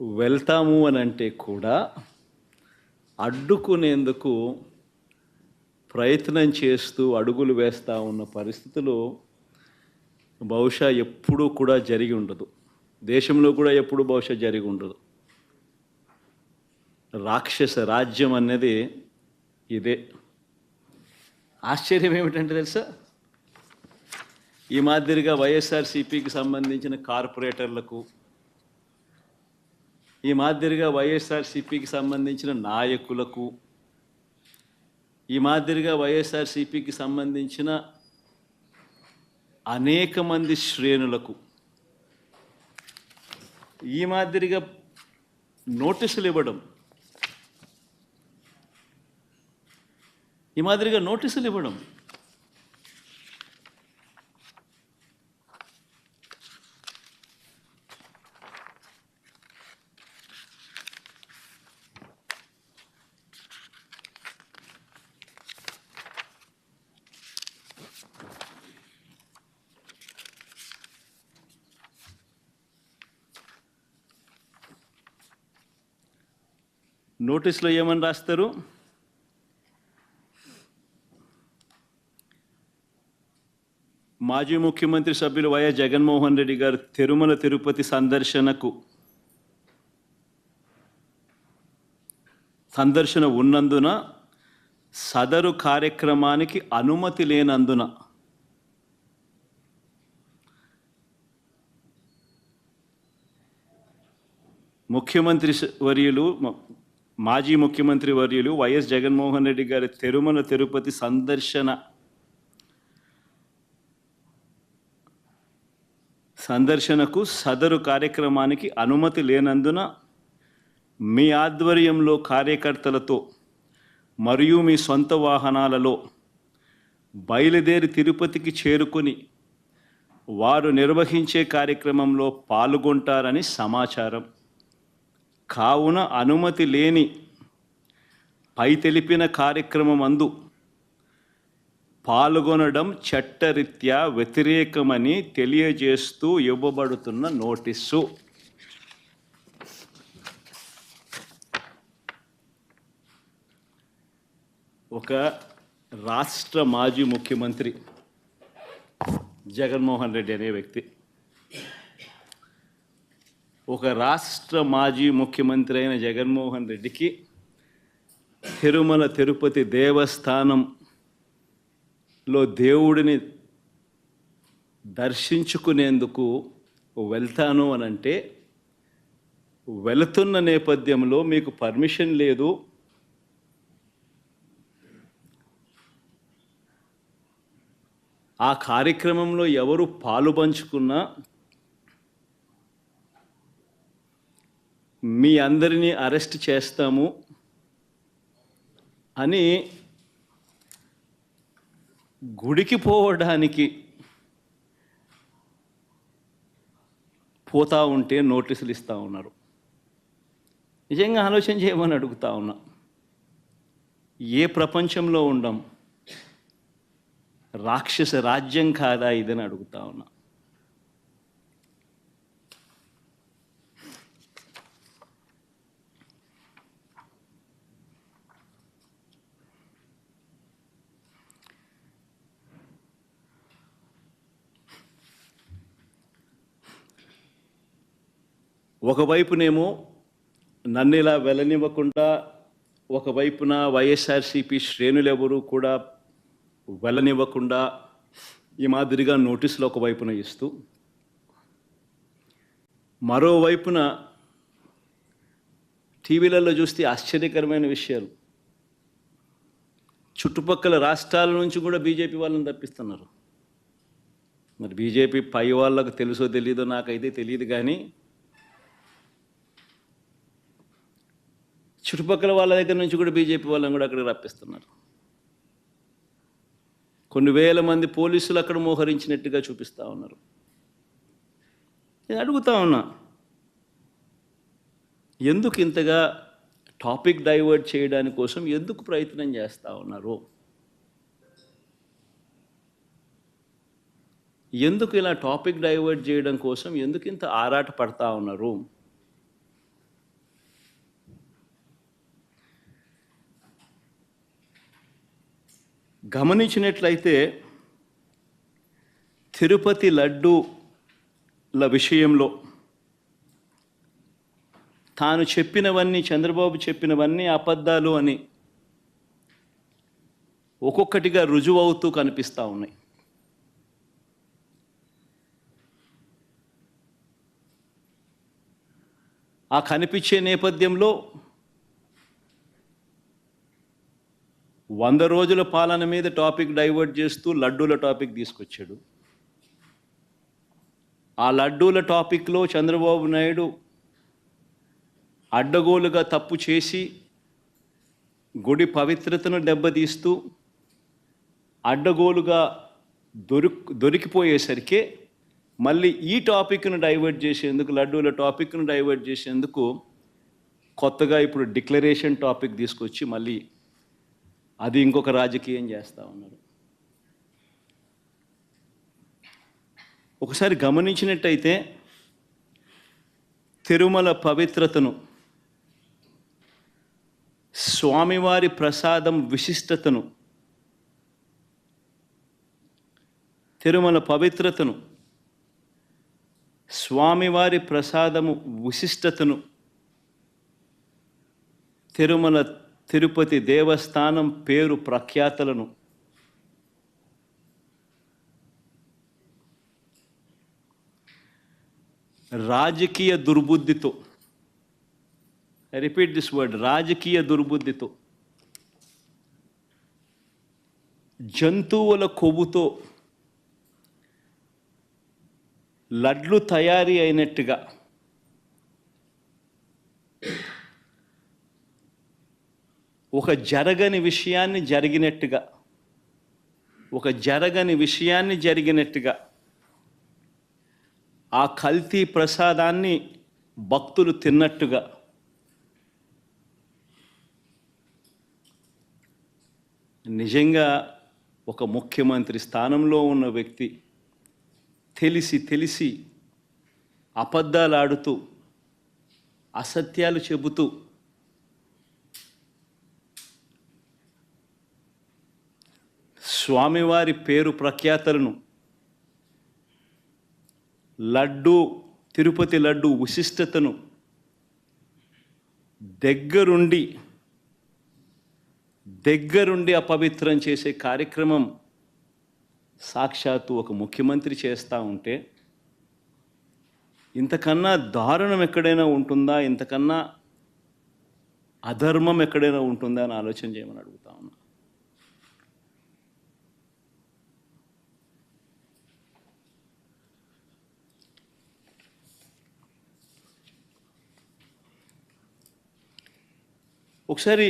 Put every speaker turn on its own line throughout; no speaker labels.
వెళ్తాము అని అంటే కూడా అడ్డుకునేందుకు ప్రయత్నం చేస్తూ అడుగులు వేస్తూ ఉన్న పరిస్థితులు బహుశా ఎప్పుడూ కూడా జరిగి ఉండదు. దేశంలో కూడా ఎప్పుడు బహుశా జరిగి ఉండదు. రాక్షస రాజ్యం అనేది ఇదే. ఆశ్చర్యం ఏమిటంటే తెలుసా, ఈ మాదిరిగా వైఎస్ఆర్సీపీకి సంబంధించిన కార్పొరేటర్లకు, ఈ మాదిరిగా వైఎస్ఆర్సీపీకి సంబంధించిన నాయకులకు, ఈ మాదిరిగా వైఎస్ఆర్సీపీకి సంబంధించిన అనేక మంది శ్రేణులకు ఈ మాదిరిగా నోటీసులు ఇవ్వడం, నోటీసులో ఏమని రాస్తారు? మాజీ ముఖ్యమంత్రి సభ్యులు వైఎస్ జగన్మోహన్ రెడ్డి గారు తిరుమల తిరుపతి సందర్శన ఉన్నందున సదరు కార్యక్రమానికి అనుమతి లేనందున మాజీ ముఖ్యమంత్రి వర్యులు వైఎస్ జగన్మోహన్ రెడ్డి గారి తిరుమల తిరుపతి సందర్శనకు సదరు కార్యక్రమానికి అనుమతి లేనందున మీ ఆధ్వర్యంలో కార్యకర్తలతో మరియు మీ సొంత వాహనాలలో బయలుదేరి తిరుపతికి చేరుకొని వారు నిర్వహించే కార్యక్రమంలో పాల్గొంటారని సమాచారం. కావున అనుమతి లేని పై తెలిపిన కార్యక్రమమందు పాల్గొనడం చట్టరీత్యా వ్యతిరేకమని తెలియజేస్తూ ఇవ్వబడుతున్న నోటీసు. ఒక రాష్ట్ర మాజీ ముఖ్యమంత్రి జగన్మోహన్ రెడ్డి అనే వ్యక్తి, ఒక రాష్ట్ర మాజీ ముఖ్యమంత్రి అయిన జగన్మోహన్ రెడ్డికి తిరుమల తిరుపతి దేవస్థానంలో దేవుడిని దర్శించుకునేందుకు వెళ్తాను అనంటే, వెళుతున్న నేపథ్యంలో మీకు పర్మిషన్ లేదు, ఆ కార్యక్రమంలో ఎవరు పాలుపంచుకున్నా మీ అందరినీ అరెస్ట్ చేస్తాము అని గుడికి పోవడానికి పోతా ఉంటే నోటీసులు ఇస్తూ ఉన్నారు. నిజంగా ఆలోచన చేయమని అడుగుతా ఉన్నా. ఏ ప్రపంచంలో ఉండం? రాక్షస రాజ్యం కాదా ఇదని అడుగుతా ఉన్నా. ఒకవైపునేమో నన్ను ఇలా వెళ్ళనివ్వకుండా, ఒకవైపున వైఎస్ఆర్సీపీ శ్రేణులెవరూ కూడా వెళ్ళనివ్వకుండా ఈ మాదిరిగా నోటీసులు ఒకవైపున ఇస్తూ, మరోవైపున టీవీలలో చూస్తే ఆశ్చర్యకరమైన విషయాలు, చుట్టుపక్కల రాష్ట్రాల నుంచి కూడా బీజేపీ వాళ్ళని తప్పిస్తున్నారు. మరి బీజేపీ పై వాళ్ళకు తెలుసో తెలీదో నాకైతే తెలియదు, కానీ చుట్టుపక్కల వాళ్ళ దగ్గర నుంచి కూడా బీజేపీ వాళ్ళని కూడా అక్కడికి రప్పిస్తున్నారు. కొన్ని వేల మంది పోలీసులు అక్కడ మోహరించినట్టుగా చూపిస్తూ ఉన్నారు. నేను అడుగుతా ఉన్నా, ఎందుకు ఇంతగా టాపిక్ డైవర్ట్ చేయడానికి కోసం ఎందుకు ప్రయత్నం చేస్తూ ఉన్నారు? ఎందుకు ఇలా టాపిక్ డైవర్ట్ చేయడం కోసం ఎందుకు ఇంత ఆరాట పడతా ఉన్నారు? గమనించినట్లయితే తిరుపతి లడ్డూల విషయంలో తాను చెప్పినవన్నీ, చంద్రబాబు చెప్పినవన్నీ అబద్ధాలు అని ఒక్కొక్కటిగా రుజువవుతూ కనిపిస్తూ ఉన్నాయి. ఆ కనిపించే నేపథ్యంలో 100 రోజుల పాలన మీద టాపిక్ డైవర్ట్ చేస్తూ లడ్డూల టాపిక్ తీసుకొచ్చాడు. ఆ లడ్డూల టాపిక్లో చంద్రబాబు నాయుడు అడ్డగోలుగా తప్పు చేసి గుడి పవిత్రతను దెబ్బతీస్తూ అడ్డగోలుగా దొరికిపోయేసరికి మళ్ళీ ఈ టాపిక్ను డైవర్ట్ చేసేందుకు, లడ్డూల టాపిక్ను డైవర్ట్ చేసేందుకు కొత్తగా ఇప్పుడు డిక్లరేషన్ టాపిక్ తీసుకొచ్చి మళ్ళీ అది ఇంకొక రాజకీయం చేస్తూ ఉన్నారు. ఒకసారి గమనించినట్టయితే తిరుమల పవిత్రతను, స్వామివారి ప్రసాదం విశిష్టతను, తిరుమల పవిత్రతను, స్వామివారి ప్రసాదము విశిష్టతను, తిరుపతి దేవస్థానం పేరు ప్రఖ్యాతలను రాజకీయ దుర్బుద్ధితో, ఐ రిపీట్ దిస్ వర్డ్, రాజకీయ దుర్బుద్ధితో, జంతువుల కొవ్వుతో లడ్లు తయారీ అయినట్టుగా ఒక జరగని విషయాన్ని జరిగినట్టుగా ఆ కల్తీ ప్రసాదాన్ని భక్తులు తిన్నట్టుగా నిజంగా ఒక ముఖ్యమంత్రి స్థానంలో ఉన్న వ్యక్తి తెలిసి అబద్ధాలు ఆడుతూ, అసత్యాలు చెబుతూ స్వామివారి పేరు ప్రఖ్యాతలను, తిరుపతి లడ్డు విశిష్టతను దగ్గరుండి అపవిత్రం చేసే కార్యక్రమం సాక్షాత్తు ఒక ముఖ్యమంత్రి చేస్తూ ఉంటే ఇంతకన్నా దారుణం ఎక్కడైనా ఉంటుందా, ఇంతకన్నా అధర్మం ఎక్కడైనా ఉంటుందా అని ఆలోచన చేయమని అడుగుతా ఉన్నా. ఒకసారి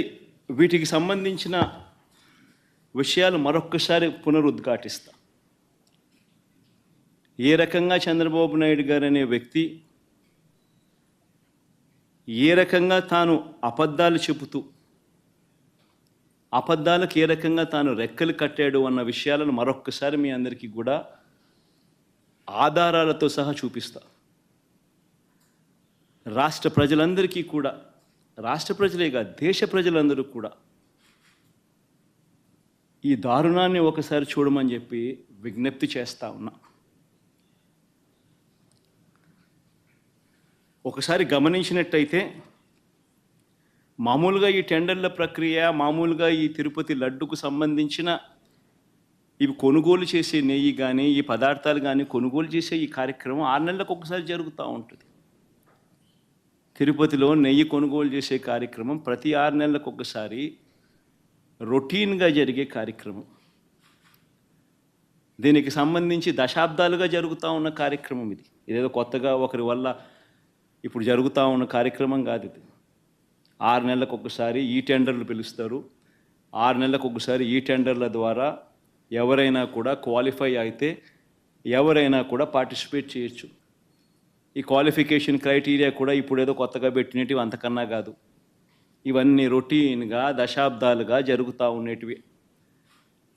వీటికి సంబంధించిన విషయాలు మరొక్కసారి పునరుద్ఘాటిస్తా. ఏ రకంగా చంద్రబాబు నాయుడు గారు అనే వ్యక్తి ఏ రకంగా తాను అబద్ధాలు చెబుతూ అబద్ధాలకు ఏ రకంగా తాను రెక్కలు కట్టాడు అన్న విషయాలను మరొక్కసారి మీ అందరికీ కూడా ఆధారాలతో సహా చూపిస్తా. రాష్ట్ర ప్రజలందరికీ కూడా, రాష్ట్ర ప్రజలే కాదు దేశ ప్రజలందరూ కూడా ఈ దారుణాన్ని ఒకసారి చూడమని చెప్పి విజ్ఞప్తి చేస్తూ ఉన్నా. ఒకసారి గమనించినట్టయితే మామూలుగా ఈ టెండర్ల ప్రక్రియ, మామూలుగా ఈ తిరుపతి లడ్డుకు సంబంధించిన ఇవి కొనుగోలు చేసే నెయ్యి కానీ, ఈ పదార్థాలు కానీ కొనుగోలు చేసే ఈ కార్యక్రమం 6 నెలలకు ఒకసారి జరుగుతూ ఉంటుంది. తిరుపతిలో నెయ్యి కొనుగోలు చేసే కార్యక్రమం ప్రతి 6 నెలలకు ఒకసారి రొటీన్గా జరిగే కార్యక్రమం. దీనికి సంబంధించి దశాబ్దాలుగా జరుగుతూ ఉన్న కార్యక్రమం ఇది. ఇదేదో కొత్తగా ఒకరి వల్ల ఇప్పుడు జరుగుతూ ఉన్న కార్యక్రమం కాదు ఇది. 6 నెలలకు ఒకసారి ఈ టెండర్లు పిలుస్తారు. 6 నెలలకు ఒకసారి ఈ టెండర్ల ద్వారా ఎవరైనా కూడా క్వాలిఫై అయితే ఎవరైనా కూడా పార్టిసిపేట్ చేయొచ్చు. ఈ క్వాలిఫికేషన్ క్రైటీరియా కూడా ఇప్పుడు ఏదో కొత్తగా పెట్టినవి అంతకన్నా కాదు. ఇవన్నీ రొటీన్గా దశాబ్దాలుగా జరుగుతూ ఉండేటివి.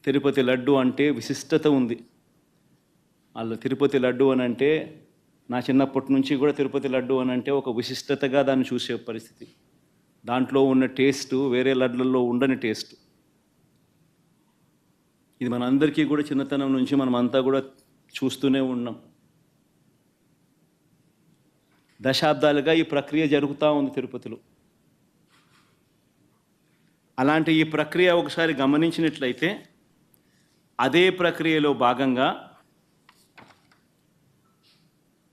తిరుపతి లడ్డు అంటే విశిష్టత ఉంది. అలా తిరుపతి లడ్డు అని అంటే నా చిన్నప్పటి నుంచి కూడా తిరుపతి లడ్డు అని అంటే ఒక విశిష్టతగా దాన్ని చూసే పరిస్థితి. దాంట్లో ఉన్న టేస్టు వేరే లడ్లలో ఉండని టేస్ట్. ఇది మనందరికీ కూడా చిన్నతనం నుంచి మనం అంతా కూడా చూస్తూనే ఉన్నాం. దశాబ్దాలుగా ఈ ప్రక్రియ జరుగుతూ ఉంది తిరుపతిలో. అలాంటి ఈ ప్రక్రియ ఒకసారి గమనించినట్లయితే అదే ప్రక్రియలో భాగంగా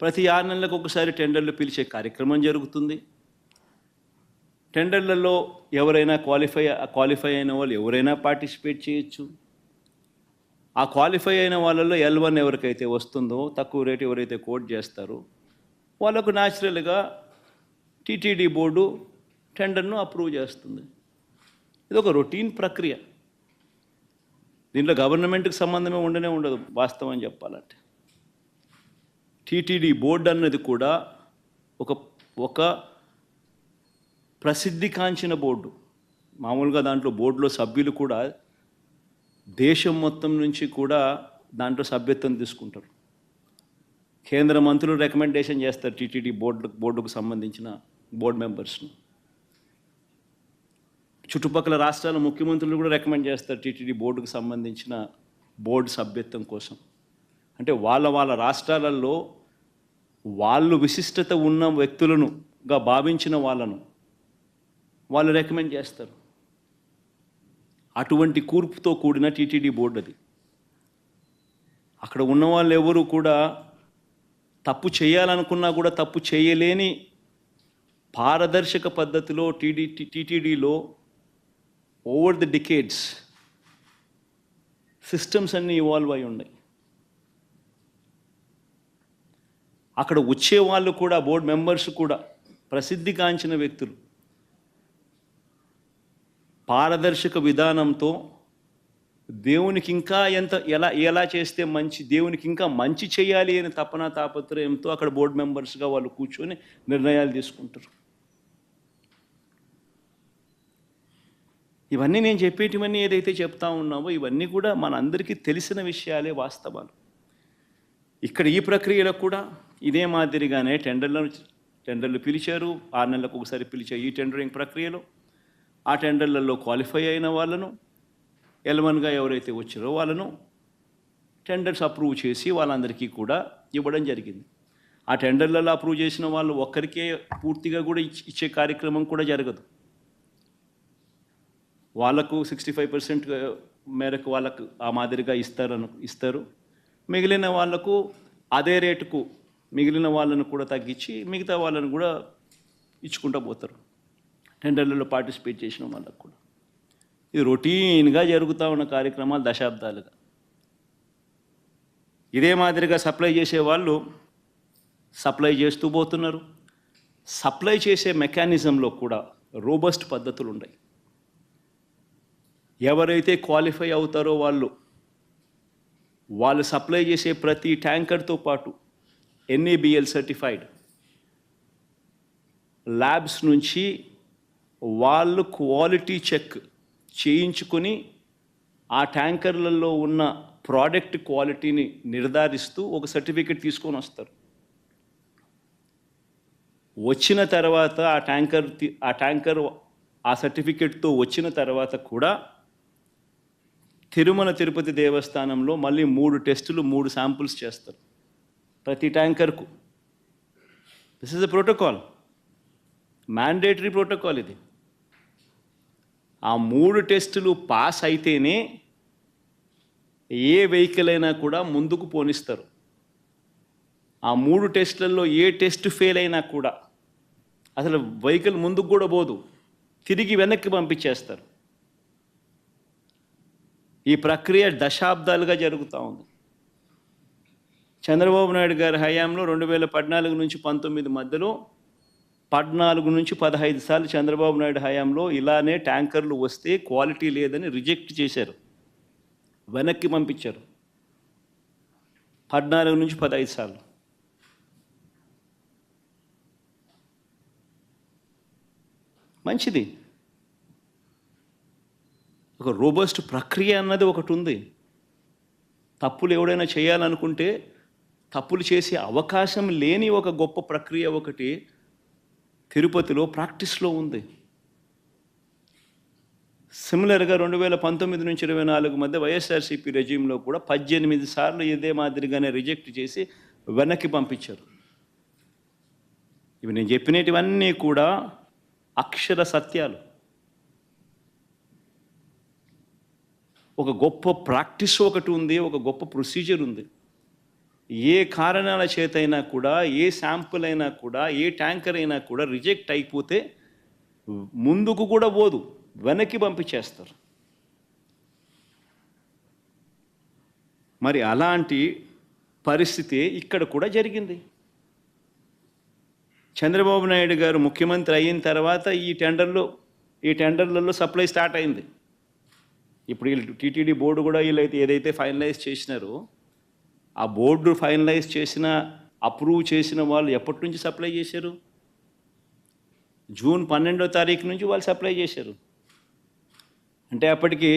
ప్రతి 6 నెలలకు ఒకసారి టెండర్లు పిలిచే కార్యక్రమం జరుగుతుంది. టెండర్లలో ఎవరైనా క్వాలిఫై అయిన వాళ్ళు ఎవరైనా పార్టిసిపేట్ చేయొచ్చు. ఆ క్వాలిఫై అయిన వాళ్ళల్లో L1 ఎవరికైతే వస్తుందో, తక్కువ రేటు ఎవరైతే కోట్ చేస్తారో వాళ్ళకు న్యాచురల్గా టీటీడీ బోర్డు టెండర్ను అప్రూవ్ చేస్తుంది. ఇది ఒక రొటీన్ ప్రక్రియ. దీంట్లో గవర్నమెంట్కి సంబంధమే ఉండదు వాస్తవం చెప్పాలంటే. టీటీడీ బోర్డు అన్నది కూడా ఒక ప్రసిద్ధికాంచిన బోర్డు. మామూలుగా దాంట్లో బోర్డులో సభ్యులు కూడా దేశం మొత్తం నుంచి కూడా దాంట్లో సభ్యత్వం తీసుకుంటారు. కేంద్ర మంత్రులు రికమెండేషన్ చేస్తారు టీటీడీ బోర్డుకు సంబంధించిన బోర్డు మెంబర్స్ను. చుట్టుపక్కల రాష్ట్రాల ముఖ్యమంత్రులు కూడా రికమెండ్ చేస్తారు టీటీడీ బోర్డుకు సంబంధించిన బోర్డు సభ్యత్వం కోసం. అంటే వాళ్ళ రాష్ట్రాలలో వాళ్ళు విశిష్టత ఉన్న వ్యక్తులనుగా భావించిన వాళ్ళను వాళ్ళు రికమెండ్ చేస్తారు. అటువంటి కూర్పుతో కూడిన టీటీడీ బోర్డు అది. అక్కడ ఉన్న వాళ్ళు ఎవరు కూడా తప్పు చేయాలనుకున్నా కూడా తప్పు చేయలేని పారదర్శక పద్ధతిలో టీటీడీలో ఓవర్ ది డికేడ్స్ సిస్టమ్స్ అన్నీ ఇవాల్వ్ అయి ఉన్నాయి. అక్కడ వచ్చే వాళ్ళు కూడా బోర్డు మెంబర్స్ కూడా ప్రసిద్ధిగాంచిన వ్యక్తులు. పారదర్శక విధానంతో దేవునికి ఇంకా ఎలా చేస్తే మంచి, దేవునికి ఇంకా మంచి చేయాలి అని తాపత్రయంతో అక్కడ బోర్డు మెంబర్స్గా వాళ్ళు కూర్చొని నిర్ణయాలు తీసుకుంటారు. ఇవన్నీ నేను చెప్పేటివన్నీ ఏదైతే చెప్తా ఉన్నామో ఇవన్నీ కూడా మనందరికీ తెలిసిన విషయాలే, వాస్తవాలు. ఇక్కడ ఈ ప్రక్రియలో కూడా ఇదే మాదిరిగానే టెండర్లు పిలిచారు. 6 నెలలకు ఒకసారి పిలిచే ఈ టెండరింగ్ ప్రక్రియలో ఆ టెండర్లలో క్వాలిఫై అయిన వాళ్ళను, L1గా ఎవరైతే వచ్చారో వాళ్ళను టెండర్స్ అప్రూవ్ చేసి వాళ్ళందరికీ కూడా ఇవ్వడం జరిగింది. ఆ టెండర్లలో అప్రూవ్ చేసిన వాళ్ళు ఒక్కరికే పూర్తిగా కూడా ఇచ్చే కార్యక్రమం కూడా జరగదు. వాళ్ళకు 65% మేరకు వాళ్ళకు ఆ మాదిరిగా ఇస్తారు. మిగిలిన వాళ్లకు అదే రేటుకు మిగిలిన వాళ్ళను కూడా తగ్గించి మిగతా వాళ్ళను కూడా ఇచ్చుకుంటూ పోతారు టెండర్లలో పార్టిసిపేట్ చేసిన వాళ్ళకు కూడా. ఇది రొటీన్గా జరుగుతూ ఉన్న కార్యక్రమాలు దశాబ్దాలుగా. ఇదే మాదిరిగా సప్లై చేసే వాళ్ళు సప్లై చేస్తూ పోతున్నారు. సప్లై చేసే మెకానిజంలో కూడా రోబస్ట్ పద్ధతులు ఉన్నాయి. ఎవరైతే క్వాలిఫై అవుతారో వాళ్ళు సప్లై చేసే ప్రతి ట్యాంకర్తో పాటు NABL సర్టిఫైడ్ ల్యాబ్స్ నుంచి వాళ్ళు క్వాలిటీ చెక్ చేయించుకొని ఆ ట్యాంకర్లలో ఉన్న ప్రోడక్ట్ క్వాలిటీని నిర్ధారిస్తూ ఒక సర్టిఫికెట్ తీసుకొని వస్తారు. వచ్చిన తర్వాత ఆ ట్యాంకర్ ఆ సర్టిఫికెట్తో వచ్చిన తర్వాత కూడా తిరుమల తిరుపతి దేవస్థానంలో మళ్ళీ 3 టెస్టులు 3 శాంపుల్స్ చేస్తారు ప్రతి ట్యాంకర్కు. This is a protocol, mandatory protocol ఇది. ఆ 3 టెస్టులు పాస్ అయితేనే ఏ వెహికల్ అయినా కూడా ముందుకు పోనిస్తారు. ఆ 3 టెస్టులలో ఏ టెస్ట్ ఫెయిల్ అయినా కూడా అసలు వెహికల్ ముందుకు కూడా పోదు, తిరిగి వెనక్కి పంపించేస్తారు. ఈ ప్రక్రియ దశాబ్దాలుగా జరుగుతూ ఉంది. చంద్రబాబు నాయుడు గారి హయాంలో 2014 నుంచి 19 మధ్యలో 14 నుంచి 15 సార్లు చంద్రబాబు నాయుడు హయాంలో ఇలానే ట్యాంకర్లు వస్తే క్వాలిటీ లేదని రిజెక్ట్ చేశారు, వెనక్కి పంపించారు. 14 నుంచి 15 సార్లు. మంచిది. ఒక రోబస్ట్ ప్రక్రియ అన్నది ఒకటి ఉంది. తప్పులు ఎవడైనా చేయాలనుకుంటే తప్పులు చేసే అవకాశం లేని ఒక గొప్ప ప్రక్రియ ఒకటి తిరుపతిలో ప్రాక్టీస్లో ఉంది. సిమిలర్గా 2019 నుంచి 24 మధ్య వైఎస్ఆర్సీపీ రెజ్యూమ్లో కూడా 18 సార్లు ఇదే మాదిరిగానే రిజెక్ట్ చేసి వెనక్కి పంపించారు. ఇవి నేను చెప్పినటివన్నీ కూడా అక్షర సత్యాలు. ఒక గొప్ప ప్రాక్టీస్ ఒకటి ఉంది, ఒక గొప్ప ప్రొసీజర్ ఉంది. ఏ కారణాల చేతైనా కూడా, ఏ శాంపుల్ అయినా కూడా, ఏ ట్యాంకర్ అయినా కూడా రిజెక్ట్ అయిపోతే ముందుకు కూడా పోదు, వెనక్కి పంపించేస్తారు. మరి అలాంటి పరిస్థితి ఇక్కడ కూడా జరిగింది. చంద్రబాబు నాయుడు గారు ముఖ్యమంత్రి అయిన తర్వాత ఈ టెండర్లలో సప్లై స్టార్ట్ అయింది. ఇప్పుడు వీళ్ళు టీటీడీ బోర్డు కూడా వీళ్ళైతే ఏదైతే ఫైనలైజ్ చేసినారో ఆ బోర్డు ఫైనలైజ్ చేసిన, అప్రూవ్ చేసిన వాళ్ళు ఎప్పటి నుంచి సప్లై చేశారు? జూన్ 12వ తారీఖు నుంచి వాళ్ళు సప్లై చేశారు. అంటే అప్పటికి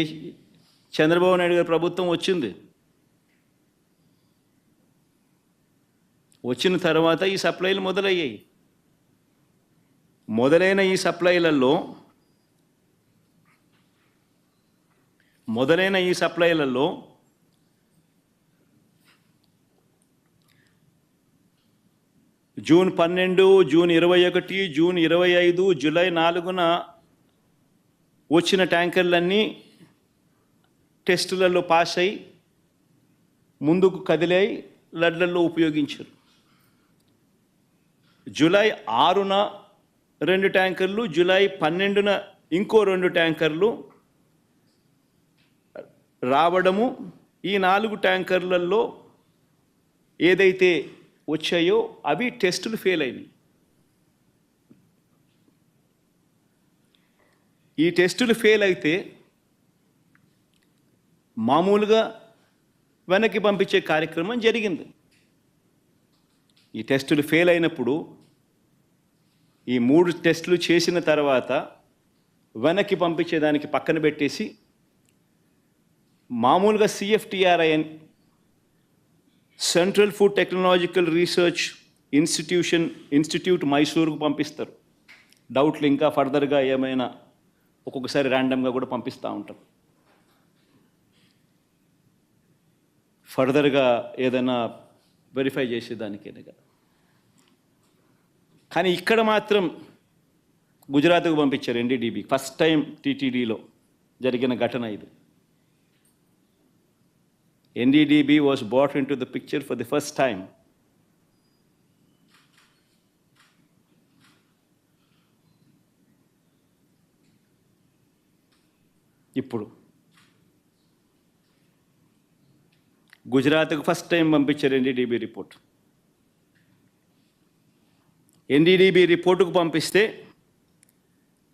చంద్రబాబు నాయుడు గారి ప్రభుత్వం వచ్చింది. వచ్చిన తర్వాత ఈ సప్లైలు మొదలయ్యాయి. మొదలైన ఈ సప్లైలలో జూన్ 12, జూన్ 21, జూన్ 25, జూలై 4న వచ్చిన ట్యాంకర్లన్నీ టెస్టులలో పాస్ అయి ముందుకు కదిలాయి, లడ్లలో ఉపయోగించారు. జూలై 6న 2 ట్యాంకర్లు, జూలై 12న ఇంకో 2 ట్యాంకర్లు రావడము, ఈ 4 ట్యాంకర్లలో ఏదైతే వచ్చాయో అవి టెస్టులు ఫెయిల్ అయినాయి. ఈ టెస్టులు ఫెయిల్ అయితే మామూలుగా వెనక్కి పంపించే కార్యక్రమం జరిగింది. ఈ టెస్టులు ఫెయిల్ అయినప్పుడు ఈ 3 టెస్టులు చేసిన తర్వాత వెనక్కి పంపించేదానికి పక్కన పెట్టేసి మామూలుగా CFTRI central food technological research institute మైసూరుకు పంపిస్తారు. డౌట్లు ఇంకా ఫర్దర్గా ఏమైనా ఒక్కొక్కసారి ర్యాండమ్గా కూడా పంపిస్తూ ఉంటారు. ఫర్దర్గా ఏదైనా వెరిఫై చేసేదానికేనే కదా. కానీ ఇక్కడ మాత్రం గుజరాత్కు పంపించారు NDDB. ఫస్ట్ టైం TTDలో జరిగిన ఘటన ఇది. NDDB was brought into the picture for the first time. ఇప్పుడు గుజరాత్కు ఫస్ట్ టైం పంపించారు NDDB రిపోర్ట్. NDDB రిపోర్టుకు పంపిస్తే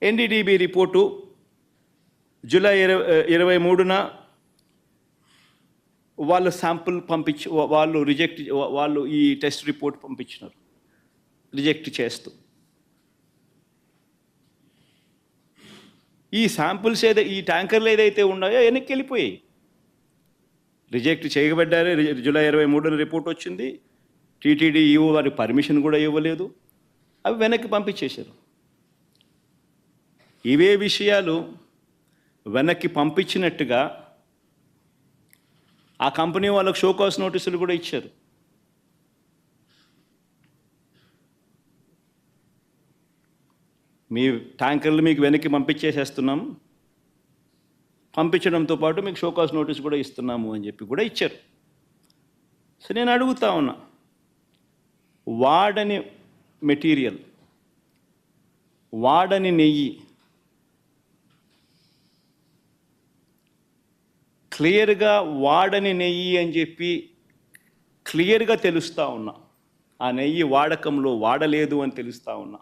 NDDB రిపోర్టు జూలై 23న వాళ్ళు శాంపుల్ వాళ్ళు ఈ టెస్ట్ రిపోర్ట్ పంపించినారు రిజెక్ట్ చేస్తూ. ఈ శాంపుల్స్ ఈ ట్యాంకర్లు ఏదైతే ఉన్నాయో వెనక్కి వెళ్ళిపోయాయి. రిజెక్ట్ చేయబడ్డారు. జూలై 23న రిపోర్ట్ వచ్చింది. TTD ఈవో వారికి పర్మిషన్ కూడా ఇవ్వలేదు. అవి వెనక్కి పంపించేశారు. ఇవే విషయాలు వెనక్కి పంపించినట్టుగా ఆ కంపెనీ వాళ్ళకు షోకాస్ నోటీసులు కూడా ఇచ్చారు. మీ ట్యాంకర్లు మీకు వెనక్కి పంపించేసేస్తున్నాం, పంపించడంతో పాటు మీకు షోకాస్ నోటీస్ కూడా ఇస్తున్నాము అని చెప్పి కూడా ఇచ్చారు. సో నేను అడుగుతా ఉన్నా, వాడని మెటీరియల్, వాడని నెయ్యి క్లియర్గా వాడని నెయ్యి అని చెప్పి క్లియర్గా తెలుస్తూ ఉన్నా. ఆ నెయ్యి వాడకంలో వాడలేదు అని తెలుస్తూ ఉన్నా.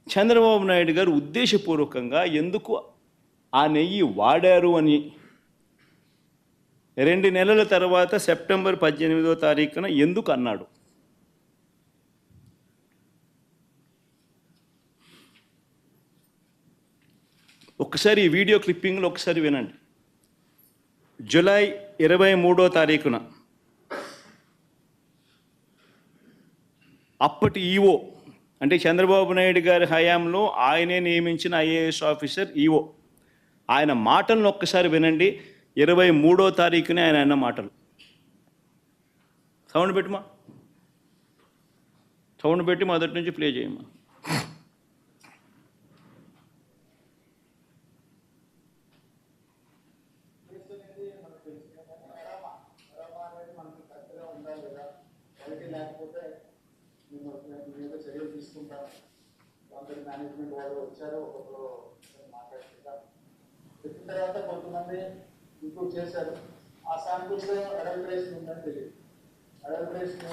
చంద్రబాబు నాయుడు గారు ఉద్దేశపూర్వకంగా ఎందుకు ఆ నెయ్యి వాడారు అని 2 నెలల తర్వాత సెప్టెంబర్ 18వ తారీఖున ఎందుకు అన్నాడు? ఒకసారి ఈ వీడియో క్లిప్పింగ్లో ఒకసారి వినండి. జూలై 23వ తారీఖున అప్పటి ఈవో అంటే చంద్రబాబు నాయుడు గారి హయాంలో ఆయనే నియమించిన ఐఏఎస్ ఆఫీసర్ ఈఓ. ఆయన మాటలను ఒక్కసారి వినండి. 23వ తారీఖునే ఆయన అన్న మాటలు. సౌండ్ పెట్టుమా, సౌండ్ పెట్టి మొదటి నుంచి ప్లే చేయమ్మా.
చర్యలు తీసుకుంటారు. కొందరు మేనేజ్మెంట్ వాళ్ళు వచ్చారు, ఒక్కొక్కరు మాట్లాడుతుంటారు. చెప్పిన తర్వాత కొంతమంది ఇంప్రూవ్ చేశారు. ఆ శాంపుల్స్లో అడల్టరేషన్ ఉందని తెలియదు. అడల్టరేషన్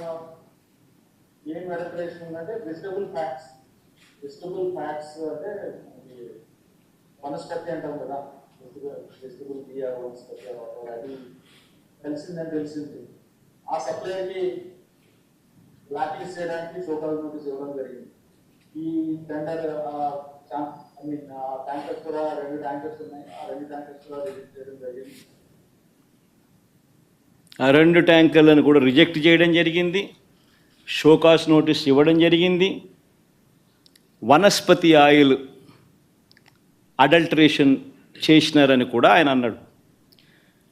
ఏం అడల్టరేషన్ ఉందంటే వెజిటబుల్ ఫ్యాట్స్. వెజిటబుల్ ఫ్యాట్స్ అంటే వనస్పతి అంటాం కదా, వెజిటబుల్ బియ్య వనస్పతి అది తెలిసిందని తెలిసింది. ఆ సప్లైకి బ్లాక్ లిస్ట్ చేయడానికి షోకాల్ నోటీస్ ఇవ్వడం జరిగింది. ఈ టెండర్ ట్యాంకర్స్ కూడా 2 ట్యాంకర్స్ ఉన్నాయి. ఆ 2 ట్యాంకర్స్ కూడా రిజెక్ట్ చేయడం జరిగింది.
ఆ 2 ట్యాంకర్లను కూడా రిజెక్ట్ చేయడం జరిగింది. షోకాస్ నోటీస్ ఇవ్వడం జరిగింది. వనస్పతి ఆయిల్ అడల్టరేషన్ చేసినారని కూడా ఆయన అన్నాడు.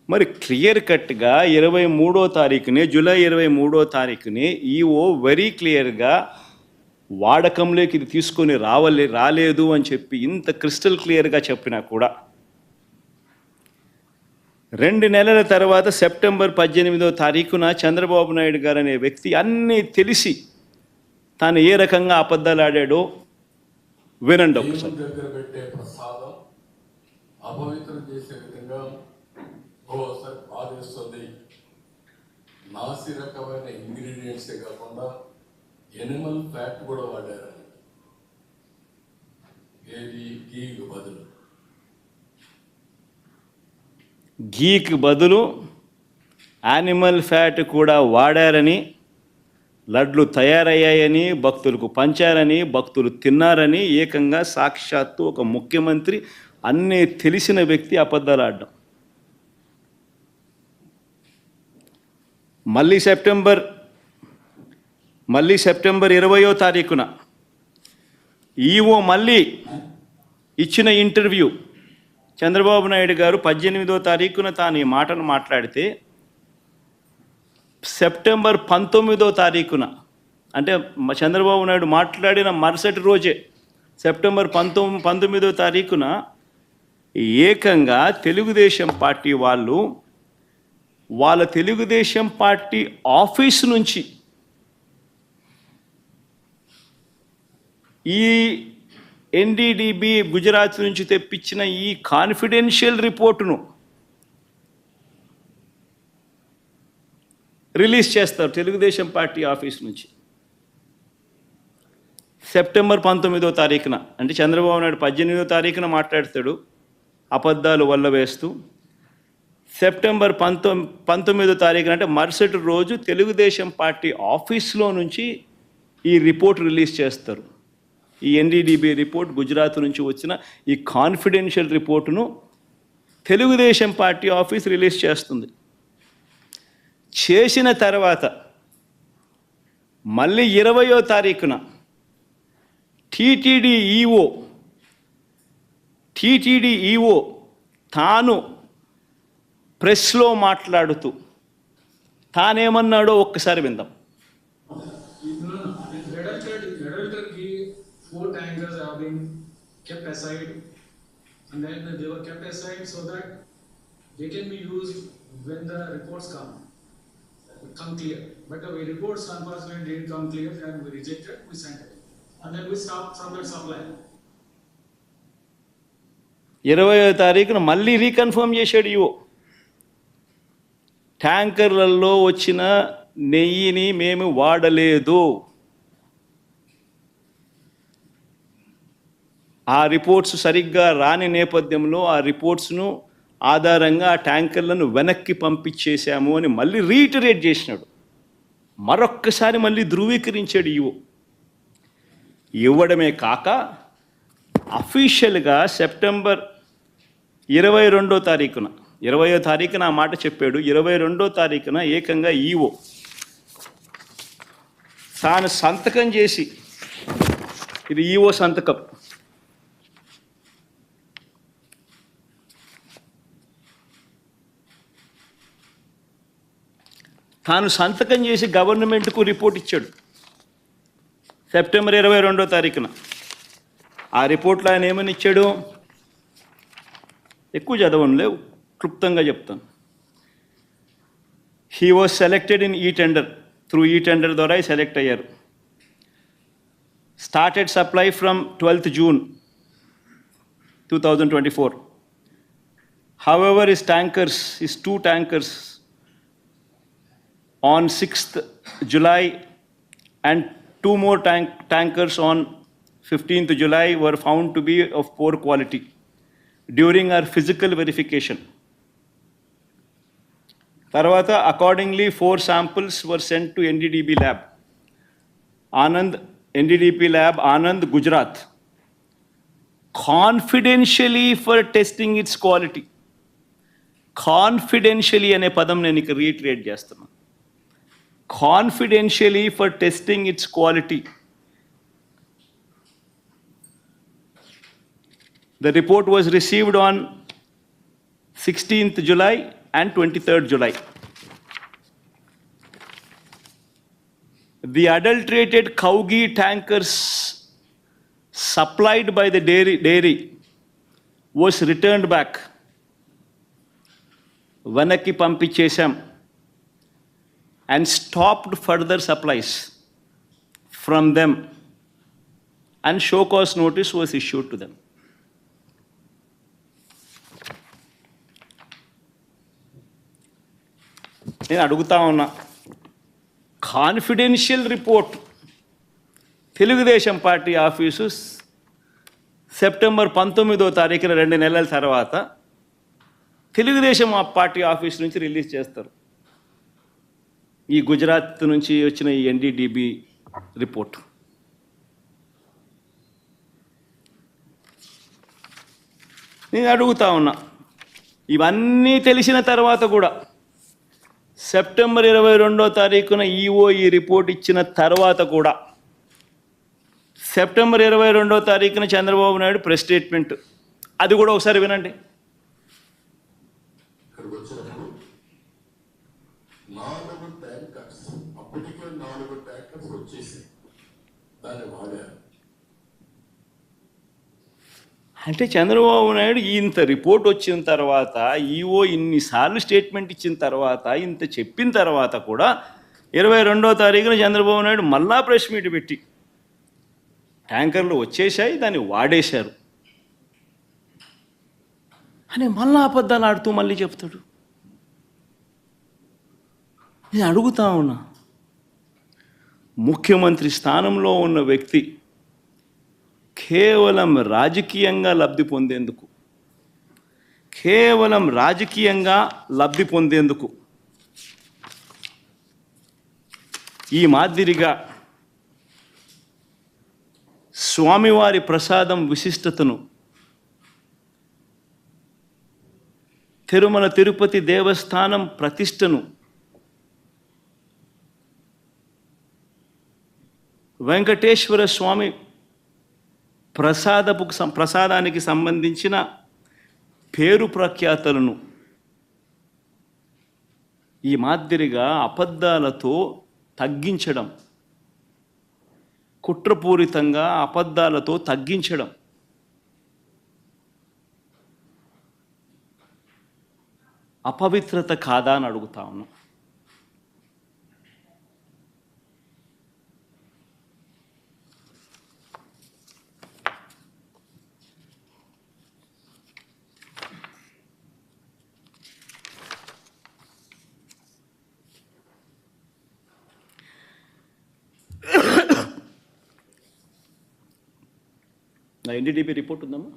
మరి క్లియర్ కట్గా 23వ తారీఖునే, జూలై 23వ తారీఖునే ఈఓ వెరీ క్లియర్గా వాడకంలోకి ఇది తీసుకొని రాలేదు అని చెప్పి ఇంత క్రిస్టల్ క్లియర్గా చెప్పినా కూడా 2 నెలల తర్వాత సెప్టెంబర్ 18వ తారీఖున చంద్రబాబు నాయుడు గారు అనే వ్యక్తి అన్నీ తెలిసి తాను ఏ రకంగా అబద్ధాలు ఆడాడో వినండి ఒకసారి.
దగ్గర పెట్టే ప్రసాదం అపవిత్రం చేసే విధంగా బాధేస్తుంది. నాసి రకమైన ఇంగ్రీడియంట్సే కాకుండా ఎనిమల్ ఫ్యాట్ కూడా వాడారు. ఏది గీకు బదులు
గీకి బదులు యానిమల్ ఫ్యాట్ కూడా వాడారని, లడ్లు తయారయ్యాయని, భక్తులకు పంచారని, భక్తులు తిన్నారని ఏకంగా సాక్షాత్తు ఒక ముఖ్యమంత్రి అన్నీ తెలిసిన వ్యక్తి అబద్ధాలు ఆడడం. మళ్ళీ సెప్టెంబర్ 20వ తారీఖున ఈఓ మళ్ళీ ఇచ్చిన ఇంటర్వ్యూ. చంద్రబాబు నాయుడు గారు 18వ తారీఖున తాను ఈ మాటలు మాట్లాడితే సెప్టెంబర్ 19వ తారీఖున, అంటే చంద్రబాబు నాయుడు మాట్లాడిన మరుసటి రోజే సెప్టెంబర్ 19వ తారీఖున ఏకంగా తెలుగుదేశం పార్టీ వాళ్ళు వాళ్ళ తెలుగుదేశం పార్టీ ఆఫీసు నుంచి ఈ ఎన్డీడీబీ గుజరాత్ నుంచి తెప్పించిన ఈ కాన్ఫిడెన్షియల్ రిపోర్టును రిలీజ్ చేస్తారు తెలుగుదేశం పార్టీ ఆఫీస్ నుంచి సెప్టెంబర్ 19వ తారీఖున. అంటే చంద్రబాబు నాయుడు 18వ తారీఖున మాట్లాడతాడు అబద్ధాలు వల్ల వేస్తూ. సెప్టెంబర్ 19వ తారీఖున అంటే మరుసటి రోజు తెలుగుదేశం పార్టీ ఆఫీస్లో నుంచి ఈ రిపోర్ట్ రిలీజ్ చేస్తారు. ఈ ఎన్డీడీబీ రిపోర్ట్, గుజరాత్ నుంచి వచ్చిన ఈ కాన్ఫిడెన్షియల్ రిపోర్టును తెలుగుదేశం పార్టీ ఆఫీస్ రిలీజ్ చేస్తుంది. చేసిన తర్వాత మళ్ళీ 20వ తారీఖున టీటీడీ ఈఓ తాను ప్రెస్లో మాట్లాడుతూ తానేమన్నాడో ఒక్కసారి విందాం.
Four tankers have been kept aside, and then they were kept aside so that they can be used when the reports come clear. But the reports unfortunately didn't come clear, and we rejected, we sent it, and then we stopped from that supply.
20వ తారీఖున మళ్ళీ reconfirm చేశాడు EO. ట్యాంకర్లలో వచ్చిన నెయ్యిని మేము వాడలేదు. ఆ reports సరిగ్గా రాని నేపథ్యంలో ఆ రిపోర్ట్స్ను ఆధారంగా ఆ ట్యాంకర్లను వెనక్కి పంపించేశాము అని మళ్ళీ రీటరేట్ చేసినాడు. మరొక్కసారి మళ్ళీ ధృవీకరించాడు ఈఓ. ఇవ్వడమే కాక అఫీషియల్గా సెప్టెంబర్ 22వ తారీఖున 20వ తారీఖున ఆ మాట చెప్పాడు. 22వ తారీఖున ఏకంగా ఈఓ తాను సంతకం చేసి ఇది ఈఓ సంతకం. తాను సంతకం చేసి గవర్నమెంట్కు రిపోర్ట్ ఇచ్చాడు సెప్టెంబర్ 22వ తారీఖున. ఆ రిపోర్ట్లో ఆయన ఏమని ఇచ్చాడు? ఎక్కువ చదవనులే, క్లుప్తంగా చెప్తాను. హీ వాజ్ సెలెక్టెడ్ ఇన్ ఈ టెండర్, త్రూ ఈ టెండర్ ద్వారా సెలెక్ట్ అయ్యారు. Started supply from 12th June 2024. However, his two tankers on 6th July and two more tankers on 15th July were found to be of poor quality during our physical verification. Tarvata, accordingly, 4 samples were sent to NDDB lab. NDDP lab, Anand, Gujarat, confidentially for testing its quality. Confidentially అనే పదం నేను ఇక్కడ retreat చేస్తున్నాను. Confidentially for testing its quality. The report was received on 16th July and 23rd July. The adulterated cow ghee tankers supplied by the dairy was returned back. Vanaki పంపించేశాం and stopped further supplies from them, and show cause notice was issued to them. నేను అడుగుతా ఉన్నా, confidential report Telugu Desam party office September 19వ తారీఖున 2 నెలల తర్వాత Telugu Desam party office నుంచి release చేస్తారు. ఈ గుజరాత్ నుంచి వచ్చిన ఈ ఎన్డీడీబీ రిపోర్ట్. నేను అడుగుతా ఉన్నా, ఇవన్నీ తెలిసిన తర్వాత కూడా సెప్టెంబర్ 22వ తారీఖున ఈఓ ఈ రిపోర్ట్ ఇచ్చిన తర్వాత కూడా సెప్టెంబర్ 22వ తారీఖున చంద్రబాబు నాయుడు ప్రెస్ స్టేట్మెంట్, అది కూడా ఒకసారి వినండి.
ఇక్కడికి వచ్చినప్పుడు 4 ట్యాంకర్స్, అప్పటికే 4 ట్యాంకర్స్ వచ్చేసి దాన్ని వాడారు.
అంటే చంద్రబాబు నాయుడు ఇంత రిపోర్ట్ వచ్చిన తర్వాత, ఈఓ ఇన్నిసార్లు స్టేట్మెంట్ ఇచ్చిన తర్వాత, ఇంత చెప్పిన తర్వాత కూడా 22వ తారీఖున చంద్రబాబు నాయుడు మళ్ళా ప్రెస్ మీట్ పెట్టి ట్యాంకర్లు వచ్చేసాయి, దాన్ని వాడేశారు అని మళ్ళా అబద్ధాలు ఆడుతూ మళ్ళీ చెప్తాడు. నేను అడుగుతా ఉన్నా, ముఖ్యమంత్రి స్థానంలో ఉన్న వ్యక్తి కేవలం రాజకీయంగా లబ్ధి పొందేందుకు ఈ మాదిరిగా స్వామివారి ప్రసాదం విశిష్టతను, తిరుమల తిరుపతి దేవస్థానం ప్రతిష్టను, వెంకటేశ్వర స్వామి ప్రసాదానికి సంబంధించిన పేరు ప్రఖ్యాతలను ఈ మాదిరిగా అబద్ధాలతో తగ్గించడం, కుట్రపూరితంగా అబద్ధాలతో తగ్గించడం అపవిత్రత కాదా అని అడుగుతా ఉన్నాం. నా ఎన్డీడీబీ రిపోర్ట్ ఉందమ్మా.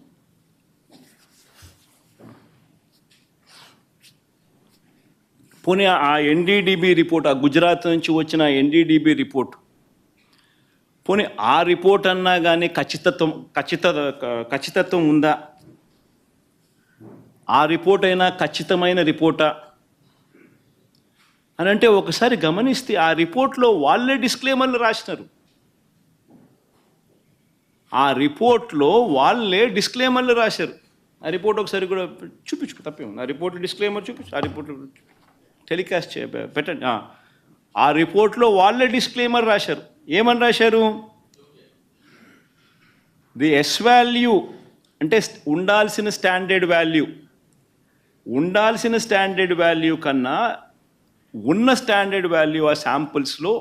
పోనీ ఆ ఎన్డీడీబీ రిపోర్ట్, ఆ గుజరాత్ నుంచి వచ్చిన ఎన్డీడీబీ రిపోర్ట్, పోనీ ఆ రిపోర్ట్ అన్నా కానీ ఖచ్చితత్వం ఉందా? ఆ రిపోర్ట్ అయినా ఖచ్చితమైన రిపోర్టా అని అంటే ఒకసారి గమనిస్తే ఆ రిపోర్ట్లో వాళ్ళే డిస్క్లైమర్లు రాసినారు. ఆ రిపోర్ట్లో వాళ్ళే డిస్క్లైమర్లు రాశారు. ఆ రిపోర్ట్ ఒకసారి కూడా చూపించు, తప్పే ఉంది. ఆ రిపోర్ట్లో డిస్క్లైమర్ చూపించు, ఆ రిపోర్ట్ టెలికాస్ట్ పెట్టండి. ఆ రిపోర్ట్లో వాళ్ళే డిస్క్లైమర్ రాశారు. ఏమని రాశారు? ది ఎస్ వాల్యూ అంటే ఉండాల్సిన స్టాండర్డ్ వాల్యూ కన్నా ఉన్న స్టాండర్డ్ వాల్యూ ఆ శాంపుల్స్లో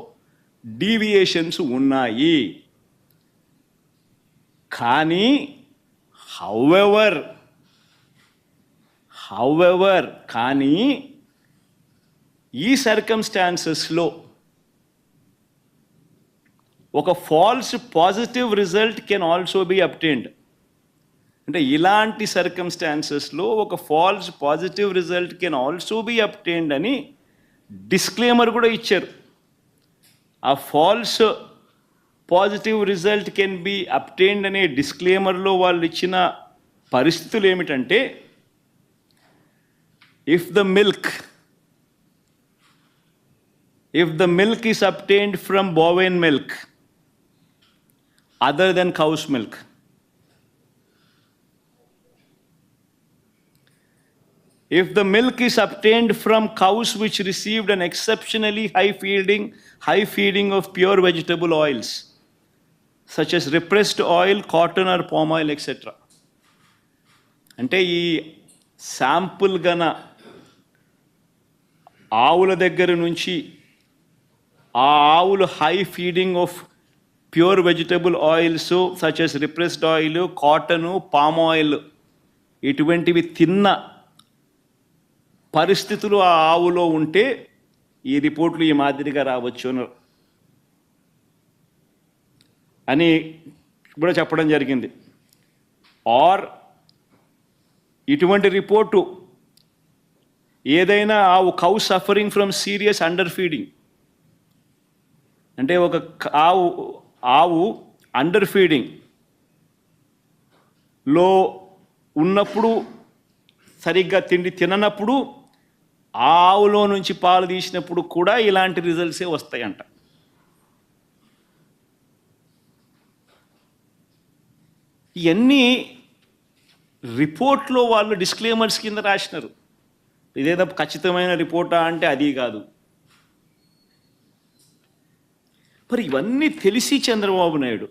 డీవియేషన్స్ ఉన్నాయి. కానీ హౌఎవర్ కానీ ఈ సర్కమ్స్టాన్సెస్లో ఒక false positive result can also be obtained. అంటే ఇలాంటి సర్కమ్స్టాన్సెస్లో ఒక false positive result can also be obtained అని డిస్క్లైమర్ కూడా ఇచ్చారు. ఆ false positive result can be obtained అనే డిస్క్లైమర్లో వాళ్ళు ఇచ్చిన పరిస్థితులు ఏమిటంటే, if the milk is obtained from bovine milk other than cow's milk, if the milk is obtained from cows which received an exceptionally high feeding of pure vegetable oils such as repressed oil, cotton or palm oil, etc. అంటే ఈ sample గన ఆవుల దగ్గర నుంచి ఆ ఆవులు high feeding of pure vegetable oils such as repressed oil, cotton, palm oil ఇటువంటివి తిన్న పరిస్థితులు ఆ ఆవులో ఉంటే ఈ రిపోర్ట్లు ఈ మాదిరిగా రావచ్చు అని కూడా చెప్పడం జరిగింది. ఆర్ ఇటువంటి రిపోర్టు ఏదైనా cow suffering from serious under feeding, అంటే ఒక ఆవు అండర్ ఫీడింగ్లో ఉన్నప్పుడు, సరిగ్గా తిండి తిననప్పుడు, ఆ ఆవులో నుంచి పాలు తీసినప్పుడు కూడా ఇలాంటి రిజల్ట్సే వస్తాయంట. ఇవన్నీ రిపోర్ట్లో వాళ్ళు డిస్క్లైమర్స్ కింద రాసినారు. ఇదేదో ఖచ్చితమైన రిపోర్టా అంటే అది కాదు. మరి ఇవన్నీ తెలిసి చంద్రబాబు నాయుడు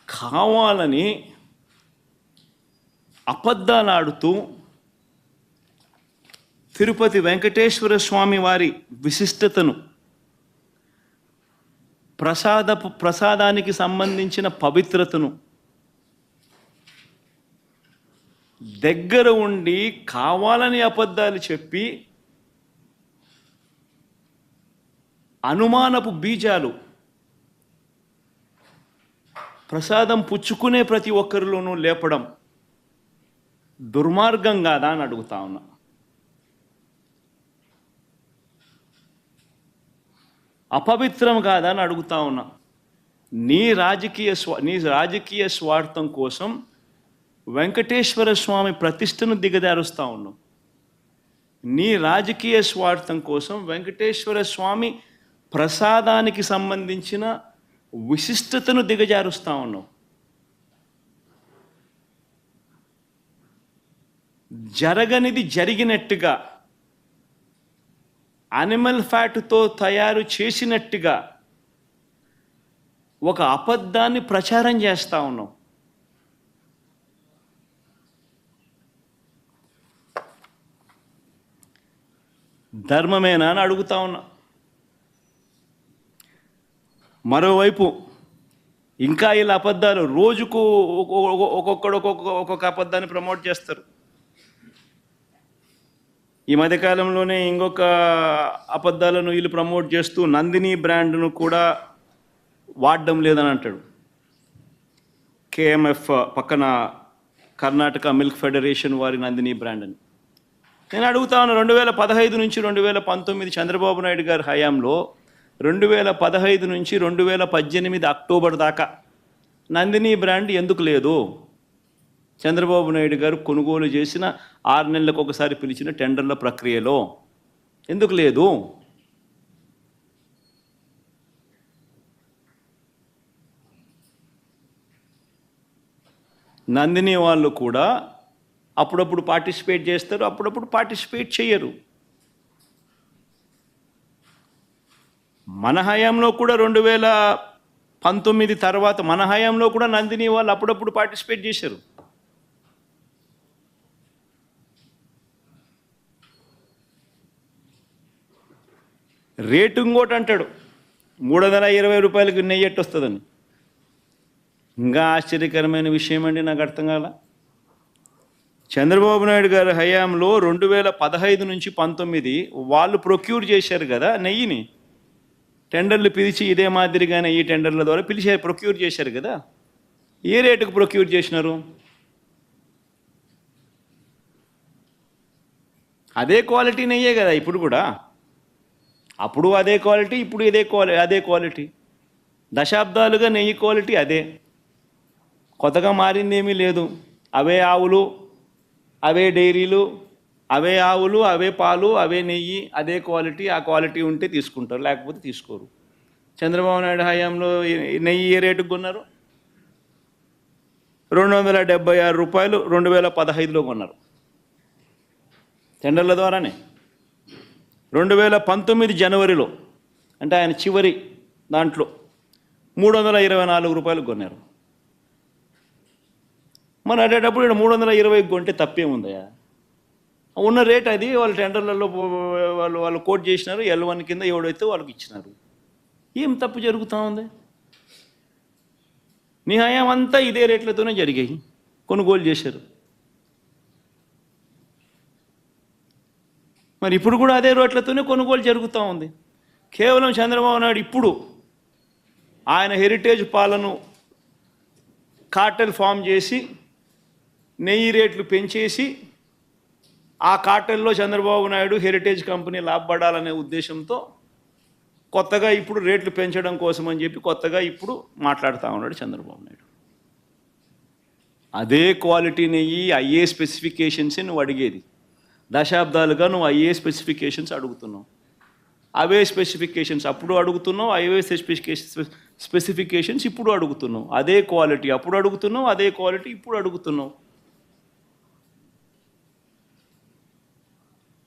కావాలని అబద్ధాలు ఆడుతూ తిరుపతి వెంకటేశ్వర స్వామి వారి విశిష్టతను, ప్రసాదానికి సంబంధించిన పవిత్రతను దగ్గర ఉండి కావాలని అబద్ధాలు చెప్పి అనుమానపు బీజాలు ప్రసాదం పుచ్చుకునే ప్రతి ఒక్కరిలోనూ లేపడం దుర్మార్గం కాదా అని అడుగుతా ఉన్నా. అపవిత్రం కాదా అని అడుగుతా ఉన్నా. నీ రాజకీయ స్వార్థం కోసం వెంకటేశ్వర స్వామి ప్రతిష్టను దిగజారుస్తూ ఉన్నావు. నీ రాజకీయ స్వార్థం కోసం వెంకటేశ్వర స్వామి ప్రసాదానికి సంబంధించిన విశిష్టతను దిగజారుస్తూ ఉన్నావు. జరగనిది జరిగినట్టుగా, అనిమల్ ఫ్యాట్తో తయారు చేసినట్టుగా ఒక అబద్ధాన్ని ప్రచారం చేస్తూ ఉన్నావు. ధర్మమేనా అని అడుగుతా ఉన్నా. మరోవైపు ఇంకా ఇలా అబద్ధాలు రోజుకు ఒక్కొక్కడు ఒక్కొక్క అబద్ధాన్ని ప్రమోట్ చేస్తారు. ఈ మధ్యకాలంలోనే ఇంకొక అబద్ధాలను వీళ్ళు ప్రమోట్ చేస్తూ నందిని బ్రాండ్ను కూడా వాడడం లేదని అంటాడు. కేఎంఎఫ్ పక్కన కర్ణాటక మిల్క్ ఫెడరేషన్ వారి నందిని బ్రాండ్ అని. నేను అడుగుతా ఉన్నా, 2015 నుంచి 2019 చంద్రబాబు నాయుడు గారి హయాంలో 2015 నుంచి 2018 అక్టోబర్ దాకా నందిని బ్రాండ్ ఎందుకు లేదు? చంద్రబాబు నాయుడు గారు కొనుగోలు చేసిన 6 నెలలకు ఒకసారి పిలిచిన టెండర్ల ప్రక్రియలో ఎందుకు లేదు? నందిని వాళ్ళు కూడా అప్పుడప్పుడు పార్టిసిపేట్ చేస్తారు, అప్పుడప్పుడు పార్టిసిపేట్ చేయరు. మన హయాంలో కూడా 2019 తర్వాత మన హయాంలో కూడా నందిని వాళ్ళు అప్పుడప్పుడు పార్టిసిపేట్ చేశారు. రేటు ఇంకోటి అంటాడు, 320 రూపాయలకి నెయ్యి ఎట్టు వస్తుందని. ఇంకా ఆశ్చర్యకరమైన విషయం అండి, నాకు అర్థం కాల. చంద్రబాబు నాయుడు గారి హయాంలో 2015 నుంచి 19 వాళ్ళు ప్రొక్యూర్ చేశారు కదా నెయ్యిని. టెండర్లు పిలిచి ఇదే మాదిరిగానే ఈ టెండర్ల ద్వారా పిలిచి ప్రొక్యూర్ చేశారు కదా. ఏ రేటుకు ప్రొక్యూర్ చేసినారు? అదే క్వాలిటీ నెయ్యే కదా ఇప్పుడు కూడా. అప్పుడు అదే క్వాలిటీ, ఇప్పుడు అదే క్వాలిటీ. దశాబ్దాలుగా నెయ్యి క్వాలిటీ అదే, కొత్తగా మారింది ఏమీ లేదు. అవే ఆవులు, అవే డైరీలు, అవే ఆవులు, అవే పాలు, అవే నెయ్యి, అదే క్వాలిటీ. ఆ క్వాలిటీ ఉంటే తీసుకుంటారు, లేకపోతే తీసుకోరు. చంద్రబాబు నాయుడు హయాంలో నెయ్యి ఏ రేటుకు కొన్నారు? 276 రూపాయలు 2015లో కొన్నారు టెండర్ల ద్వారానే. 2019 జనవరిలో, అంటే ఆయన చివరి దాంట్లో 324 రూపాయలు కొన్నారు. మన అటేటప్పుడు ఇక్కడ 320 కొంటే తప్పేముందయా? ఉన్న రేట్ అది. వాళ్ళు టెండర్లలో వాళ్ళు కోట్ చేసినారు, L1 కింద ఎవడైతే వాళ్ళకి ఇచ్చినారు. ఏం తప్పు జరుగుతూ ఉంది? నీ హయాం అంతా ఇదే రేట్లతోనే జరిగాయి, కొనుగోలు చేశారు. మరి ఇప్పుడు కూడా అదే రేట్లతోనే కొనుగోలు జరుగుతూ ఉంది. కేవలం చంద్రబాబు నాయుడు ఇప్పుడు ఆయన హెరిటేజ్ పాలను కార్టెల్ ఫామ్ చేసి నెయ్యి రేట్లు పెంచేసి ఆ కార్టెల్లో చంద్రబాబు నాయుడు హెరిటేజ్ కంపెనీ లాభపడాలనే ఉద్దేశంతో కొత్తగా ఇప్పుడు రేట్లు పెంచడం కోసం అని చెప్పి కొత్తగా ఇప్పుడు మాట్లాడుతూ ఉన్నాడు చంద్రబాబు నాయుడు. అదే క్వాలిటీ నెయ్యి, అయ్యే స్పెసిఫికేషన్సే నువ్వు అడిగేది. దశాబ్దాలుగా నువ్వు అయ్యే స్పెసిఫికేషన్స్ అడుగుతున్నావు. అవే స్పెసిఫికేషన్స్ అప్పుడు అడుగుతున్నావు, అవే స్పెసిఫికేషన్స్ ఇప్పుడు అడుగుతున్నావు. అదే క్వాలిటీ అప్పుడు అడుగుతున్నావు, అదే క్వాలిటీ ఇప్పుడు అడుగుతున్నావు.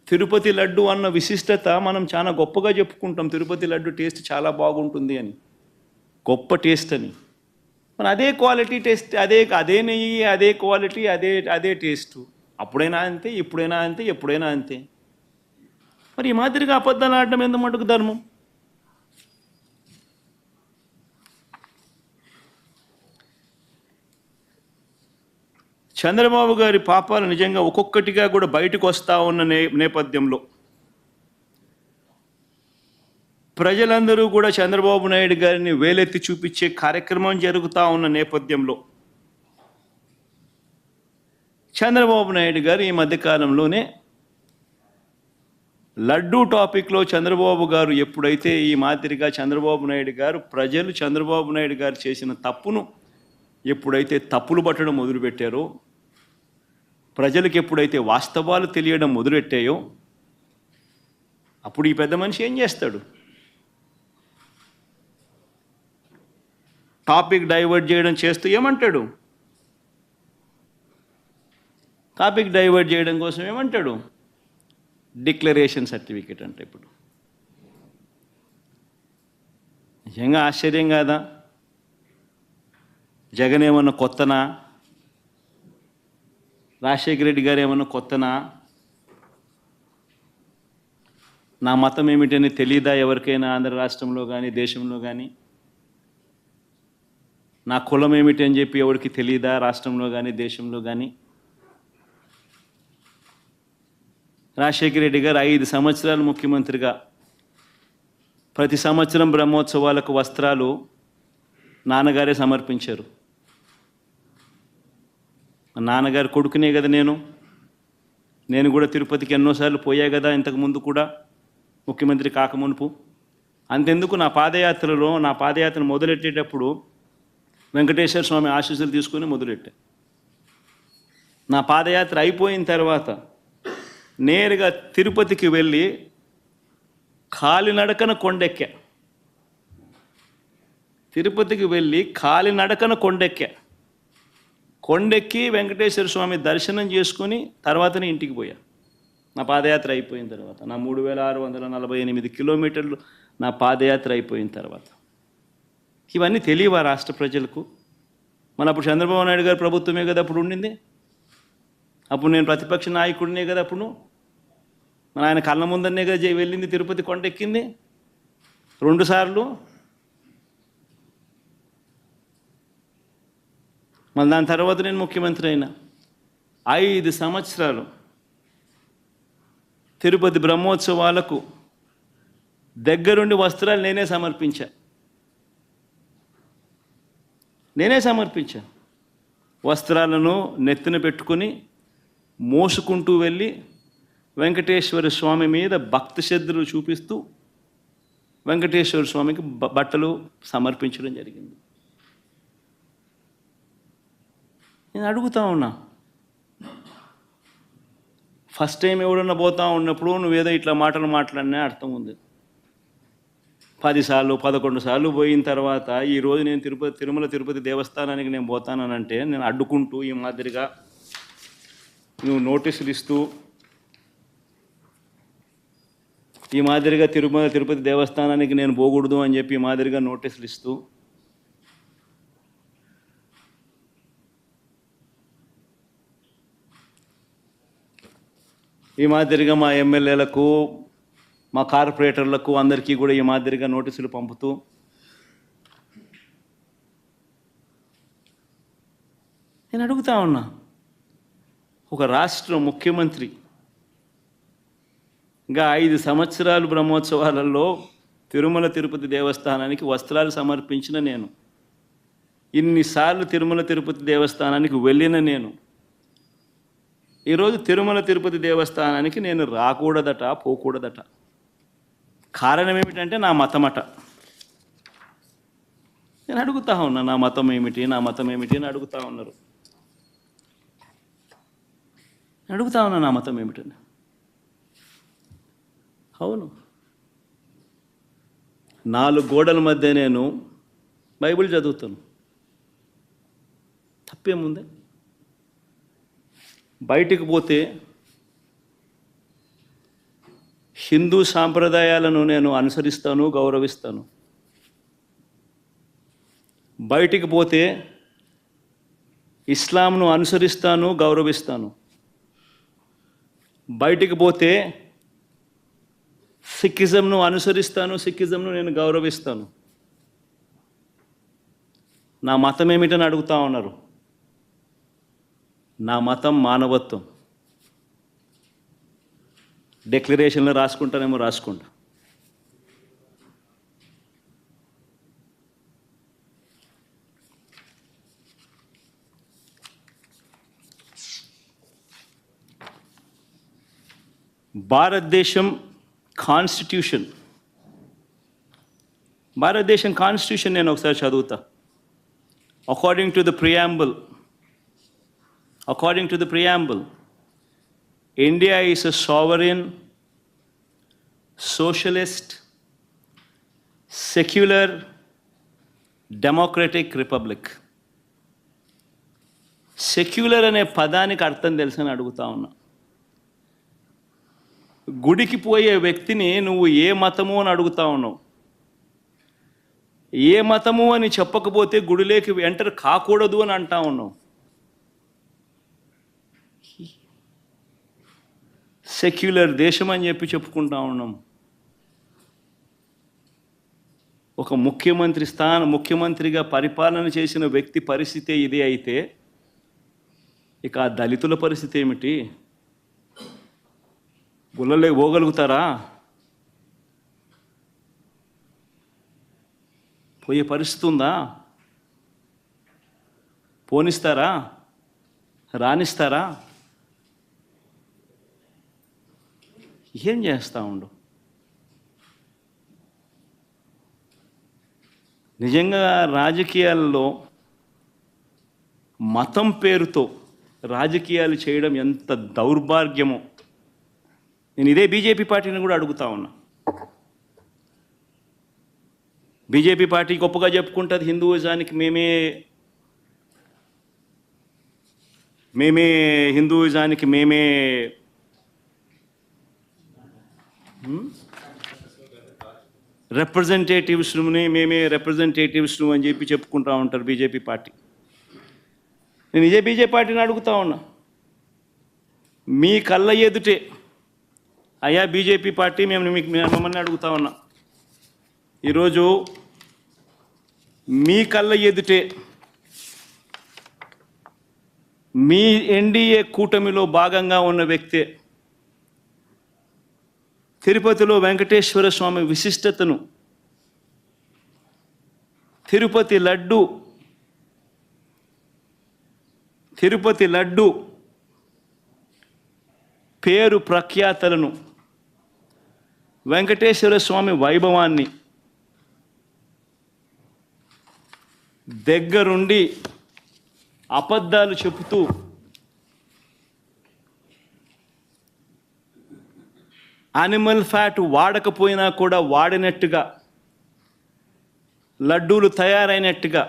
తిరుపతి లడ్డు అన్న విశిష్టత మనం చాలా గొప్పగా చెప్పుకుంటాం. తిరుపతి లడ్డు టేస్ట్ చాలా బాగుంటుంది అని, గొప్ప టేస్ట్ అని. మన అదే క్వాలిటీ టేస్ట్, అదే నెయ్యి, అదే క్వాలిటీ, అదే టేస్టు. అప్పుడైనా అంతే, ఇప్పుడైనా అంతే, ఎప్పుడైనా అంతే. మరి ఈ మాదిరిగా అబద్ధాలు ఆడడం ఎంత మటుకు ధర్మం? చంద్రబాబు గారి పాపాలు నిజంగా ఒక్కొక్కటిగా కూడా బయటకు వస్తూ ఉన్న నేపథ్యంలో ప్రజలందరూ కూడా చంద్రబాబు నాయుడు గారిని వేలెత్తి చూపించే కార్యక్రమం జరుగుతూ ఉన్న నేపథ్యంలో చంద్రబాబు నాయుడు గారు ఈ మధ్యకాలంలోనే లడ్డూ టాపిక్లో చంద్రబాబు గారు ఎప్పుడైతే ఈ మాదిరిగా చంద్రబాబు నాయుడు గారు ప్రజలు చంద్రబాబు నాయుడు గారు చేసిన తప్పును ఎప్పుడైతే తప్పులు పట్టడం మొదలుపెట్టారో, ప్రజలకు ఎప్పుడైతే వాస్తవాలు తెలియడం మొదలెట్టాయో, అప్పుడు ఈ పెద్ద మనిషి ఏం చేస్తాడు? టాపిక్ డైవర్ట్ చేయడం చేస్తూ ఏమంటాడు? టాపిక్ డైవర్ట్ చేయడం కోసం ఏమంటాడు? డిక్లరేషన్ సర్టిఫికేట్ అంటే. ఇప్పుడు నిజంగా ఆశ్చర్యం కాదా? జగన్ ఏమన్నా కొత్తనా? రాజశేఖర రెడ్డి గారు ఏమన్నా కొత్తనా? నా మతం ఏమిటని తెలీదా ఎవరికైనా ఆంధ్ర రాష్ట్రంలో కానీ దేశంలో కానీ? నా కులం ఏమిటి అని చెప్పి ఎవరికి తెలీదా రాష్ట్రంలో కానీ దేశంలో కానీ? రాజశేఖర రెడ్డి గారు 5 సంవత్సరాలు ముఖ్యమంత్రిగా ప్రతి సంవత్సరం బ్రహ్మోత్సవాలకు వస్త్రాలు నాన్నగారే సమర్పించారు. నాన్నగారు కొడుకునే కదా నేను కూడా తిరుపతికి ఎన్నోసార్లు పోయా కదా ఇంతకుముందు కూడా, ముఖ్యమంత్రి కాకమునుపు. అంతెందుకు నా పాదయాత్ర మొదలెట్టేటప్పుడు వెంకటేశ్వర స్వామి ఆశీస్సులు తీసుకుని మొదలెట్టా. నా పాదయాత్ర అయిపోయిన తర్వాత నేరుగా తిరుపతికి వెళ్ళి కాలినడకన కొండెక్కా. తిరుపతికి వెళ్ళి కాలినడకన కొండెక్కా. కొండెక్కి వెంకటేశ్వర స్వామి దర్శనం చేసుకొని తర్వాతనే ఇంటికి పోయా. నా పాదయాత్ర అయిపోయిన తర్వాత, నా 3648 కిలోమీటర్లు నా పాదయాత్ర అయిపోయిన తర్వాత. ఇవన్నీ తెలియవా రాష్ట్ర ప్రజలకు? మన అప్పుడు చంద్రబాబు నాయుడు గారు ప్రభుత్వమే కదా అప్పుడు ఉండింది. అప్పుడు నేను ప్రతిపక్ష నాయకుడినే కదా అప్పుడు. మన ఆయన కళ్ళ ముందరనే కదా వెళ్ళింది, తిరుపతి కొండెక్కింది 2 సార్లు. మళ్ళీ దాని తర్వాత నేను ముఖ్యమంత్రి అయినా. 5 సంవత్సరాలు తిరుపతి బ్రహ్మోత్సవాలకు దగ్గరుండి వస్త్రాలు నేనే సమర్పించా. వస్త్రాలను నెత్తిన పెట్టుకుని మోసుకుంటూ వెళ్ళి వెంకటేశ్వర స్వామి మీద భక్తి శ్రద్ధలు చూపిస్తూ వెంకటేశ్వర స్వామికి బట్టలు సమర్పించడం జరిగింది. నేను అడుగుతా ఉన్నా, ఫస్ట్ టైం ఎవడన్నా పోతా ఉన్నప్పుడు నువ్వేదో ఇట్లా మాటలు మాట్లాడినా అర్థం ఉంది. 10 సార్లు 11 సార్లు పోయిన తర్వాత ఈరోజు నేను తిరుమల తిరుపతి దేవస్థానానికి నేను పోతానంటే నేను అడ్డుకుంటూ ఈ మాదిరిగా నువ్వు నోటీసులు ఇస్తూ ఈ మాదిరిగా తిరుమల తిరుపతి దేవస్థానానికి నేను పోకూడదు అని చెప్పి ఈ మాదిరిగా నోటీసులు ఇస్తూ ఈ మాదిరిగా మా ఎమ్మెల్యేలకు మా కార్పొరేటర్లకు అందరికీ కూడా ఈ మాదిరిగా నోటీసులు పంపుతూ నేను అడుగుతా ఉన్నా, ఒక రాష్ట్ర ముఖ్యమంత్రి ఇంకా 5 సంవత్సరాలు బ్రహ్మోత్సవాలలో తిరుమల తిరుపతి దేవస్థానానికి వస్త్రాలు సమర్పించిన నేను, ఇన్నిసార్లు తిరుమల తిరుపతి దేవస్థానానికి వెళ్ళిన నేను, ఈరోజు తిరుమల తిరుపతి దేవస్థానానికి నేను రాకూడదట, పోకూడదట. కారణం ఏమిటంటే నా మతమట. నేను అడుగుతా ఉన్నా, నా మతం ఏమిటి అని అడుగుతా ఉన్నారు. అడుగుతా ఉన్నా నా మతం ఏమిటని. అవును, 4 గోడల మధ్య నేను బైబిల్ చదువుతాను, తప్పేముంది? బయటికి పోతే హిందూ సాంప్రదాయాలను నేను అనుసరిస్తాను, గౌరవిస్తాను. బయటికి పోతే ఇస్లాంను అనుసరిస్తాను, గౌరవిస్తాను. బయటికి పోతే సిక్కిజంను అనుసరిస్తాను, సిక్కిజంను నేను గౌరవిస్తాను. నా మతం ఏమిటని అడుగుతా ఉన్నారు. నా మతం మానవత్వం. డిక్లరేషన్లో రాసుకుంటానేమో రాసుకుంటా. భారతదేశం కాన్స్టిట్యూషన్ నేను ఒకసారి చదువుతా. According to the preamble, India is a sovereign, socialist, secular, democratic republic. Secular అనే పదానికి అర్థం తెలుసని అడుగుతా ఉన్నా. గుడికి పోయే వ్యక్తిని నువ్వు ఏ మతము అని అడుగుతా ఉన్నావు. ఏ మతము అని చెప్పకపోతే గుడిలోకి ఎంటర్ కాకూడదు అని అంటా ఉన్నావు. సెక్యులర్ దేశం అని చెప్పి చెప్పుకుంటా ఉన్నాం. ఒక ముఖ్యమంత్రిగా పరిపాలన చేసిన వ్యక్తి పరిస్థితి ఇదే అయితే ఇక ఆ దళితుల పరిస్థితి ఏమిటి? గుళ్ళలో పోగలుగుతారా? పోయే పరిస్థితి ఉందా? పోనిస్తారా? రానిస్తారా? ఏం చేస్తూ ఉండు? నిజంగా రాజకీయాల్లో మతం పేరుతో రాజకీయాలు చేయడం ఎంత దౌర్భాగ్యమో నేను ఇదే బీజేపీ పార్టీని కూడా అడుగుతా ఉన్నా. బీజేపీ పార్టీ గొప్పగా చెప్పుకుంటుంది హిందూయిజానికి మేమే మేమే హిందూయిజానికి మేమే రిప్రజెంటేటివ్స్ని అని చెప్పి చెప్పుకుంటూ ఉంటారు బీజేపీ పార్టీ. నేను ఇదే బీజేపీ పార్టీని అడుగుతా ఉన్నా, మీ కళ్ళ ఎదుటే అయ్యా బీజేపీ పార్టీ మిమ్మల్ని అడుగుతా ఉన్నా, ఈరోజు మీ కళ్ళ ఎదుటే మీ ఎన్డీఏ కూటమిలో భాగంగా ఉన్న వ్యక్తే తిరుపతిలో వెంకటేశ్వర స్వామి విశిష్టతను, తిరుపతి లడ్డు పేరు ప్రఖ్యాతలను, వెంకటేశ్వర స్వామి వైభవాన్ని దగ్గరుండి అబద్ధాలు చెబుతూ యానిమల్ ఫ్యాట్ వాడకపోయినా కూడా వాడినట్టుగా, లడ్డూలు తయారైనట్టుగా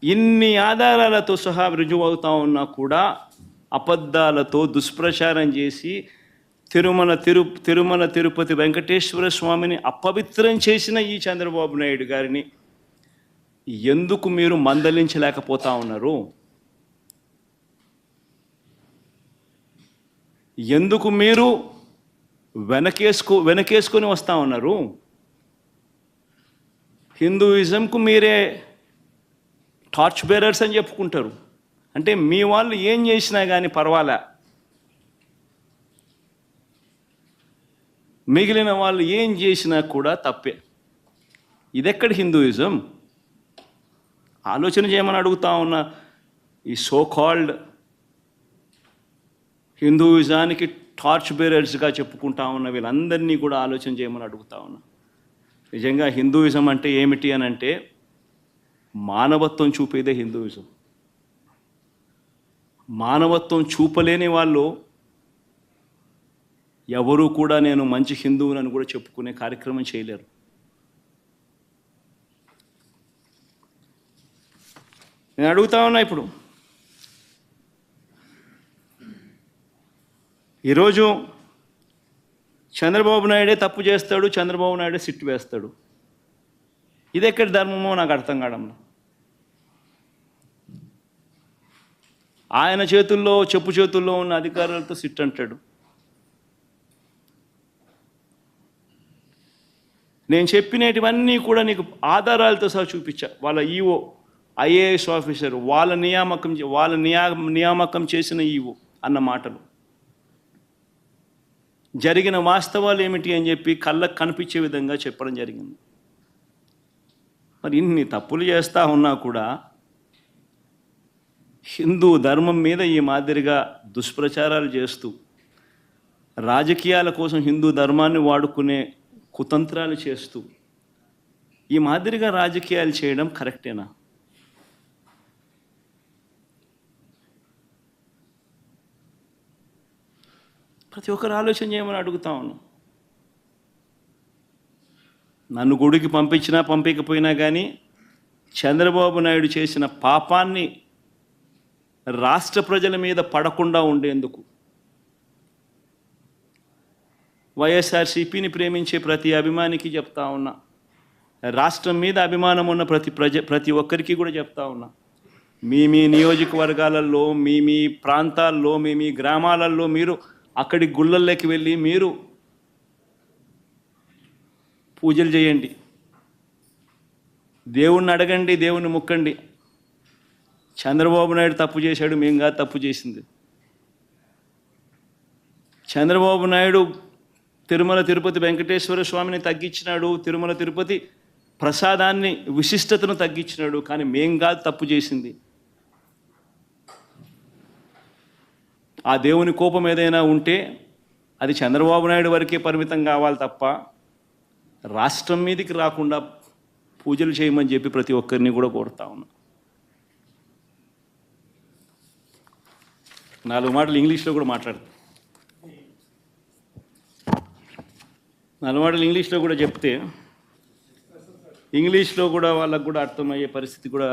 ఇన్ని ఆధారాలతో సహా రుజువు అవుతా ఉన్నా కూడా అబద్ధాలతో దుష్ప్రచారం చేసి తిరుమల తిరుపతి వెంకటేశ్వర స్వామిని అపవిత్రం చేసిన ఈ చంద్రబాబు నాయుడు గారిని ఎందుకు మీరు మందలించలేకపోతా ఉన్నారు? ఎందుకు మీరు వెనకేసుకొని వస్తూ ఉన్నారు? హిందూయిజంకు మీరే టార్చ్ బేరర్స్ అని చెప్పుకుంటారు. అంటే మీ వాళ్ళు ఏం చేసినా కానీ పర్వాలే, మిగిలిన వాళ్ళు ఏం చేసినా కూడా తప్పే. ఇదెక్కడ హిందూయిజం? ఆలోచన చేయమని అడుగుతా ఉన్న ఈ సో కాల్డ్ హిందూయిజానికి టార్చ్ బేరర్స్గా చెప్పుకుంటా ఉన్న వీళ్ళందరినీ కూడా ఆలోచన చేయమని అడుగుతా ఉన్నా. నిజంగా హిందూయిజం అంటే ఏమిటి అని అంటే మానవత్వం చూపేదే హిందూయిజం. మానవత్వం చూపలేని వాళ్ళు ఎవరు కూడా నేను మంచి హిందువునని కూడా చెప్పుకునే కార్యక్రమం చేయలేరు. నేను అడుగుతా ఉన్నా, ఇప్పుడు ఈరోజు చంద్రబాబు నాయుడే తప్పు చేస్తాడు, చంద్రబాబు నాయుడే సిట్టు వేస్తాడు. ఇది ఎక్కడి ధర్మమో నాకు అర్థం కావడంలో. ఆయన చెప్పు చేతుల్లో ఉన్న అధికారులతో సిట్ అంటాడు. నేను చెప్పినటువన్నీ కూడా నీకు ఆధారాలతో సహా చూపించా. వాళ్ళ ఈఓ ఐఏఎస్ ఆఫీసర్ వాళ్ళ నియామకం చేసిన ఈఓ అన్న మాటలు, జరిగిన వాస్తవాలు ఏమిటి అని చెప్పి కళ్ళకు కనిపించే విధంగా చెప్పడం జరిగింది. మరి ఇన్ని తప్పులు చేస్తూ ఉన్నా కూడా హిందూ ధర్మం మీద ఈ మాదిరిగా దుష్ప్రచారాలు చేస్తూ రాజకీయాల కోసం హిందూ ధర్మాన్ని వాడుకునే కుతంత్రాలు చేస్తూ ఈ మాదిరిగా రాజకీయాలు చేయడం కరెక్టేనా? ప్రతి ఒక్కరు ఆలోచన చేయమని అడుగుతా ఉన్నాను. నన్ను గుడికి పంపించినా పంపించకపోయినా కానీ చంద్రబాబు నాయుడు చేసిన పాపాన్ని రాష్ట్ర ప్రజల మీద పడకుండా ఉండేందుకు, వైఎస్ఆర్సీపీని ప్రేమించే ప్రతి అభిమానికి చెప్తా ఉన్నా, రాష్ట్రం మీద అభిమానం ఉన్న ప్రతి ఒక్కరికి కూడా చెప్తా ఉన్నా, మీ నియోజకవర్గాలలో, మీ ప్రాంతాల్లో, మీ గ్రామాలలో మీరు అక్కడి గుళ్ళల్లోకి వెళ్ళి మీరు పూజలు చేయండి, దేవుణ్ణి అడగండి, దేవుణ్ణి మొక్కండి. చంద్రబాబు నాయుడు తప్పు చేశాడు, మేము కాదు తప్పు చేసింది. చంద్రబాబు నాయుడు తిరుమల తిరుపతి వెంకటేశ్వర స్వామిని తగ్గించినాడు, తిరుమల తిరుపతి ప్రసాదాన్ని విశిష్టతను తగ్గించినాడు, కానీ మేం కాదు తప్పు చేసింది. ఆ దేవుని కోపం ఏదైనా ఉంటే అది చంద్రబాబు నాయుడు వరకే పరిమితం కావాలి తప్ప రాష్ట్రం మీదకి రాకుండా పూజలు చేయమని చెప్పి ప్రతి ఒక్కరిని కూడా కోరుతా ఉన్నా. 4 మాటలు ఇంగ్లీష్లో కూడా మాట్లాడతా. 4 మాటలు ఇంగ్లీష్లో కూడా చెప్తే ఇంగ్లీష్లో కూడా వాళ్ళకు కూడా అర్థమయ్యే పరిస్థితి కూడా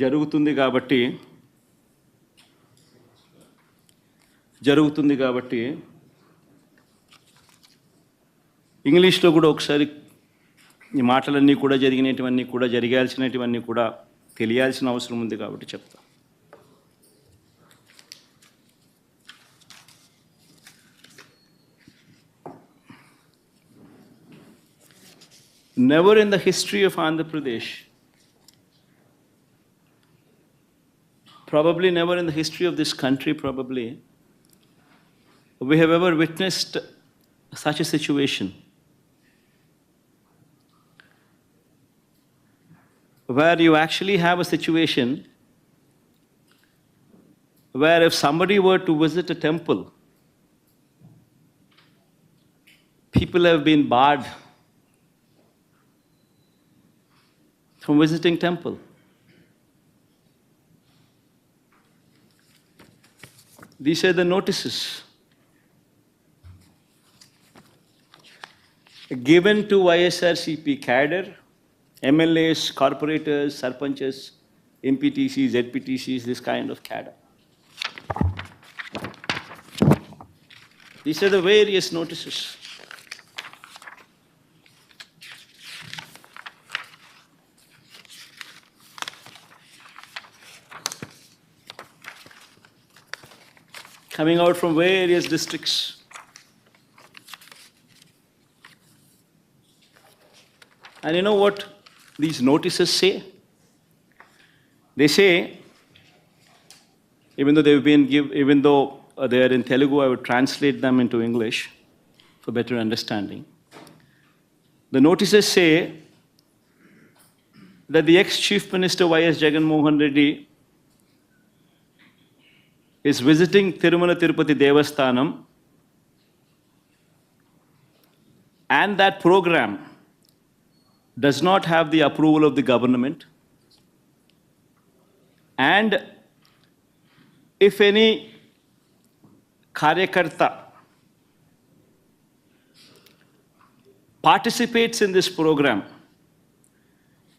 జరుగుతుంది కాబట్టి ఇంగ్లీష్లో కూడా ఒకసారి ఈ మాటలన్నీ కూడా జరిగినటువన్నీ కూడా జరగాల్సినటువన్నీ కూడా తెలియాల్సిన అవసరం ఉంది కాబట్టి చెప్తా. Never in the history of Andhra Pradesh, probably never in the history of this country, probably, we have ever witnessed such a situation where you actually have a situation where if somebody were to visit a temple, people have been barred from visiting temple. These are the notices given to YSRCP cadre, MLAs, corporators, sarpanches, MPTCs, ZPTCs, this kind of cadre. These are the various notices. Coming out from various districts. And you know what these notices say? They say, even though they are in Telugu, I would translate them into English for better understanding. The notices say that the ex-Chief Minister Y.S. Jagan Mohan Reddy is visiting Tirumala Tirupati Devasthanam, and that program does not have the approval of the government, and if any karyakarta participates in this program,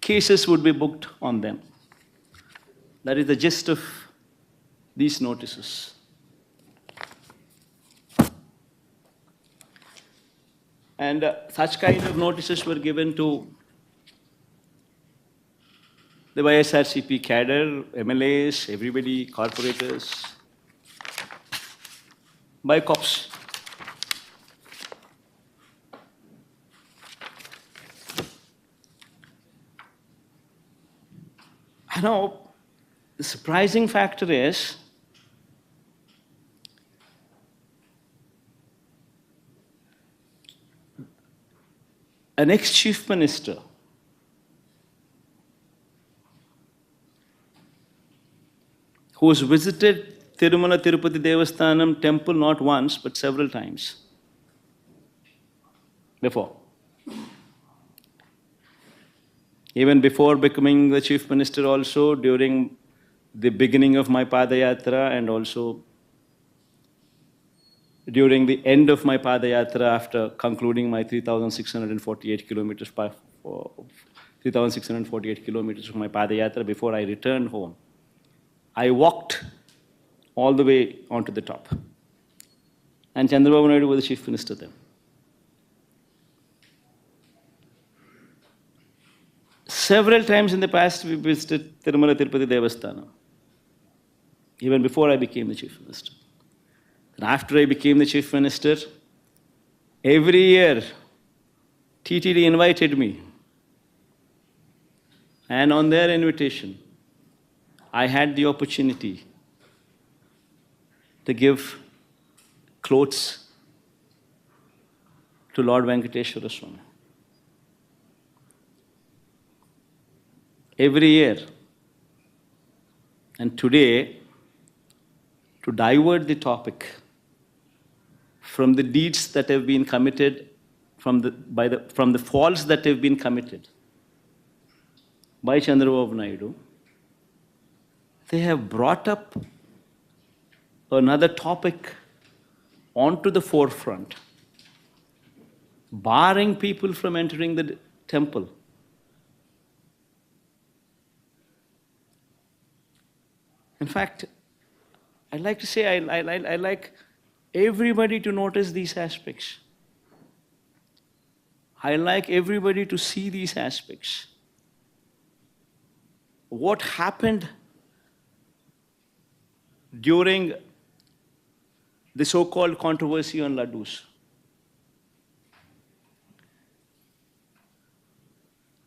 cases would be booked on them. That is the gist of these notices. And such kind of notices were given to the YSRCP cadre, MLAs, everybody, corporators, by cops. I know the surprising factor is an ex-chief minister who has visited Tirumala Tirupati Devasthanam temple not once but several times before. Even before becoming the chief minister also, during the beginning of my Padayatra and also during the end of my Padayatra after concluding my 3,648 kilometers of my Padayatra before I returned home, I walked all the way onto the top. And Chandrababu Naidu was the chief minister then. Several times in the past we visited Tirumala Tirupati Devasthanam, even before I became the chief minister. And after I became the chief minister, every year TTD invited me. And on their invitation, I had the opportunity to give clothes to Lord Venkateshwara Swami. Every year. And today, to divert the topic from the deeds that have been committed, from the faults that have been committed by Chandrababu Naidu, they have brought up another topic onto the forefront, barring people from entering the temple. In fact, I'd like to say I like everybody to notice these aspects. I like everybody to see these aspects. What happened during the so-called controversy on laddus?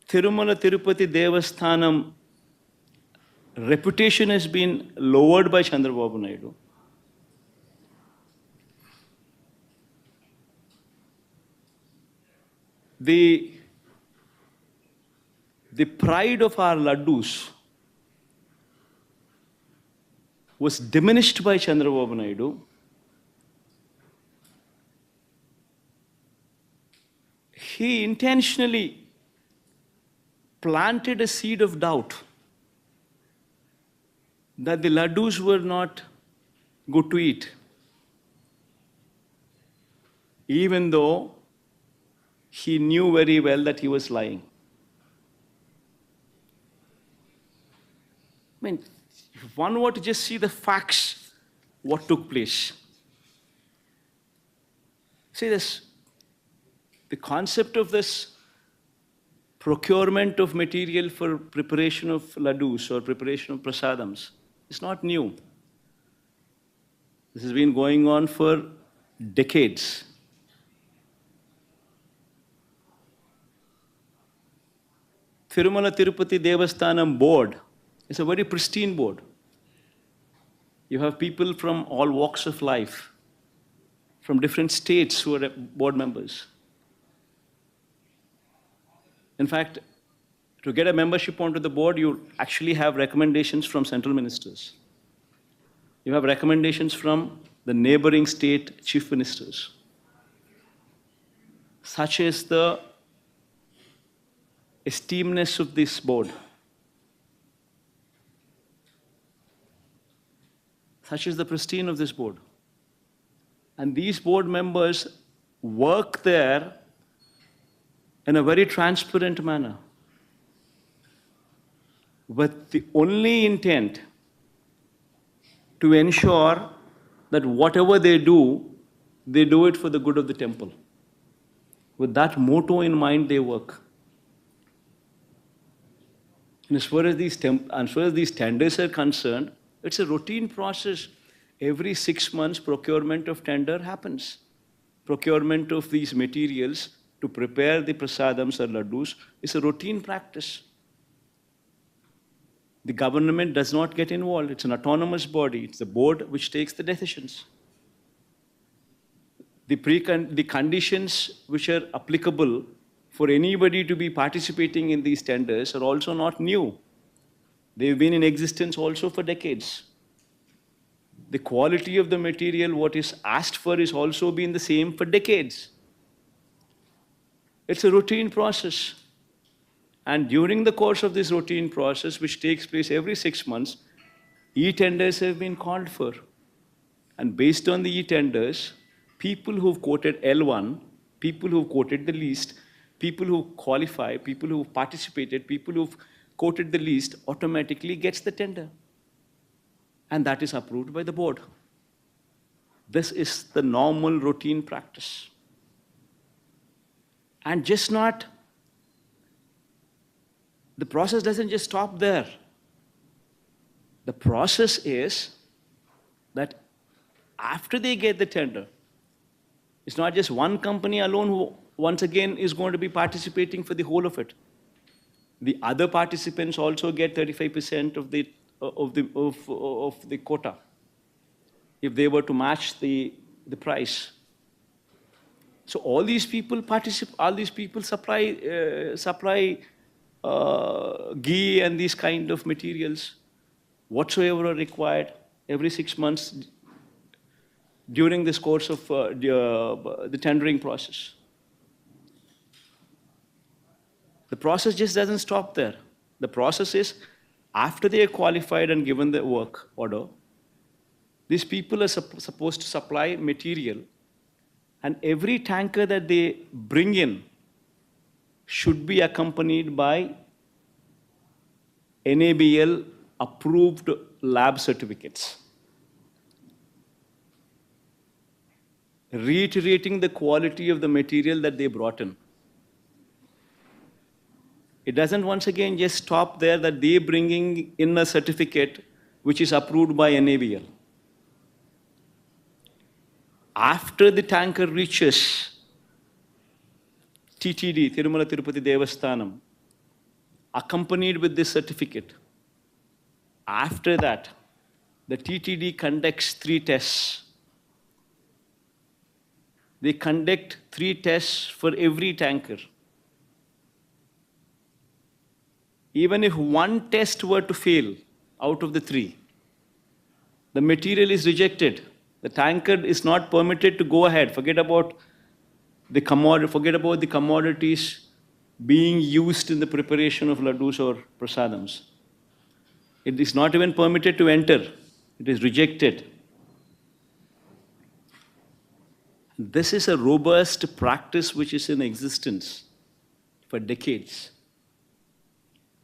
Tirumala Tirupati Devasthanam reputation has been lowered by Chandrababu Naidu. The pride of our laddus was diminished by Chandrababu Naidu. He intentionally planted a seed of doubt that the laddus were not good to eat, even though he knew very well that he was lying. I mean, if one were to just see the facts, what took place. See this, the concept of this procurement of material for preparation of laddus or preparation of prasadams is not new. This has been going on for decades. Tirumala Tirupati Devasthanam board is a very pristine board. You have people from all walks of life, from different states who are board members. In fact, to get a membership onto the board, you actually have recommendations from central ministers. You have recommendations from the neighboring state chief ministers. Such is the esteemness of this board. Such is the pristine of this board. And these board members work there in a very transparent manner, with the only intent to ensure that whatever they do it for the good of the temple. With that motto in mind, they work. And as far as these tenders are concerned, it's a routine process. Every 6 months, procurement of tender happens. Procurement of these materials to prepare the prasadams or laddus is a routine practice. The government does not get involved. It's an autonomous body. It's the board which takes the decisions. The conditions which are applicable for anybody to be participating in these tenders are also not new. They've been in existence also for decades. The quality of the material, what is asked for, is also been the same for decades. It's a routine process. And during the course of this routine process, which takes place every 6 months, e-tenders have been called for. And based on the e-tenders, people who've quoted L1, people who've quoted the least, people who qualify, people who've participated, people who've quoted the least, automatically gets the tender. And that is approved by the board. This is the normal routine practice. And just not, the process doesn't just stop there. The process is that after they get the tender, it's not just one company alone who once again is going to be participating for the whole of it. The other participants also get 35% of the quota if they were to match the price. So all these people supply ghee and these kind of materials whatsoever are required every 6 months during this course of the tendering process. The process just doesn't stop there. The process is, after they are qualified and given the work order, these people are supposed to supply material, and every tanker that they bring in should be accompanied by NABL approved lab certificates, reiterating the quality of the material that they brought in. It doesn't once again just stop there that they bringing in a certificate which is approved by NABL. After the tanker reaches TTD, Tirumala Tirupati Devasthanam, accompanied with this certificate, after that, the TTD conducts 3 tests. They conduct 3 tests for every tanker. Even if one test were to fail out of the 3, the material is rejected. The tanker is not permitted to go ahead. Forget about the commodities being used in the preparation of laddus or prasadams. It is not even permitted to enter. It is rejected. This is a robust practice which is in existence for decades.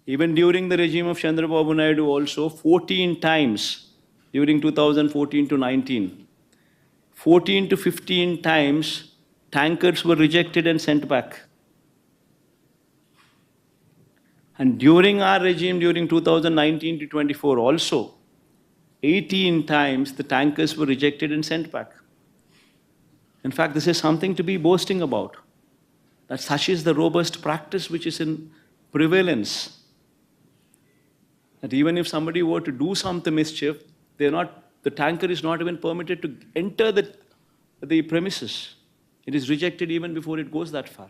Even during the regime of Chandrababu Naidu also, 14 times during 2014 to 19, 14 to 15 times tankers were rejected and sent back. And during our regime, during 2019 to 24 also, 18 times the tankers were rejected and sent back. In fact, this is something to be boasting about, that such is the robust practice which is in prevalence. That even if somebody were to do some mischief, the tanker is not even permitted to enter the premises. It is rejected even before it goes that far.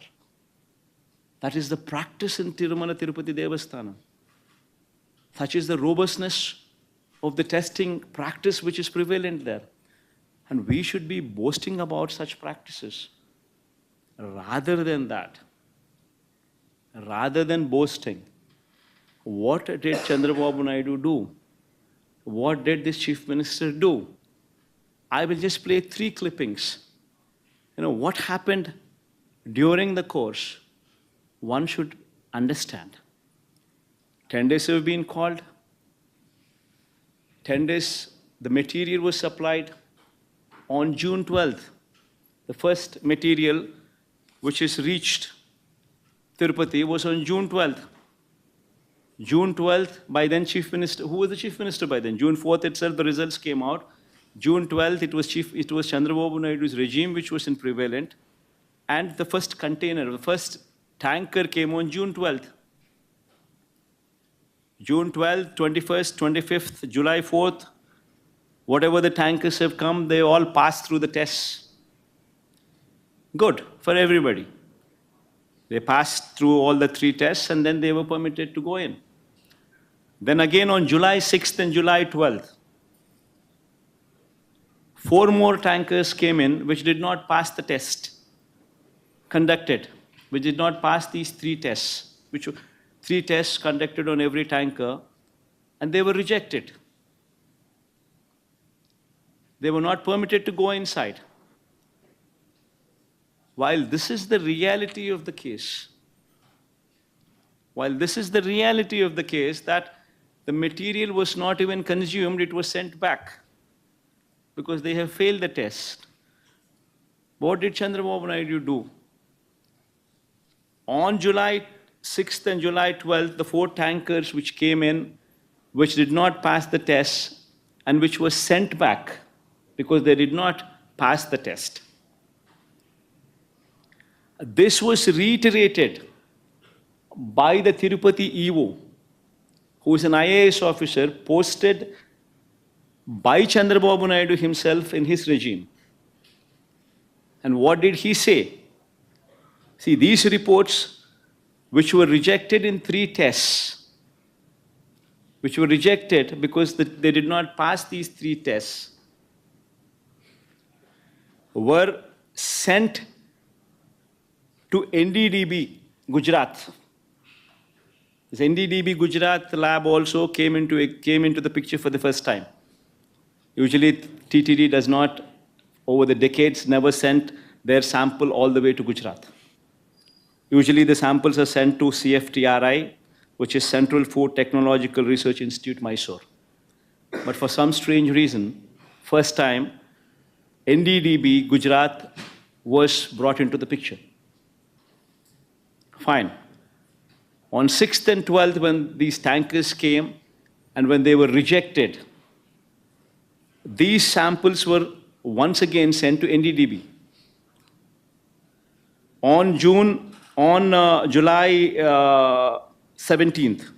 That is the practice in Tirumala Tirupati Devasthanam. Such is the robustness of the testing practice which is prevalent there. And we should be boasting about such practices. Rather than that, rather than boasting, what did Chandrababu Naidu do? What did this chief minister do? I will just play 3 clippings. What happened during the course, one should understand. 10 days have been called. 10 days, the material was supplied. On June 12th, the first material which is reached Tirupati was on June 12th. June 12th, by then Chief Minister, who was the Chief Minister by then? June 4th itself, the results came out. June 12th, it was Chandrababu Naidu's regime which was in prevalent. And the first container, the first tanker came on June 12th. June 12th, 21st, 25th, July 4th, whatever the tankers have come, they all passed through the tests. Good for everybody. They passed through all the 3 tests and then they were permitted to go in. Then again on July 6th and July 12th, 4 more tankers came in which did not pass the test conducted, which did not pass these 3 tests, which were 3 tests conducted on every tanker, and they were rejected. They were not permitted to go inside. While this is the reality of the case, that the material was not even consumed, it was sent back because they have failed the test. What did Chandrababu Naidu do? On July 6th and July 12th, the 4 tankers which came in, which did not pass the test and which were sent back because they did not pass the test. This was reiterated by the Tirupati EO, who is an IAS officer posted by Chandrababu Naidu himself in his regime. And what did he say? See, these reports, which were rejected in 3 tests, which were rejected because they did not pass these 3 tests, were sent to NDDB, Gujarat. This NDDB Gujarat lab also came into the picture for the first time. Usually TTD does not, over the decades, never sent their sample all the way to Gujarat. Usually the samples are sent to CFTRI, which is Central Food Technological Research Institute, Mysore. but for some strange reason, first time, NDDB Gujarat was brought into the picture. Fine. On 6th and 12th, when these tankers came and when they were rejected, these samples were once again sent to NDDB. On July 17th,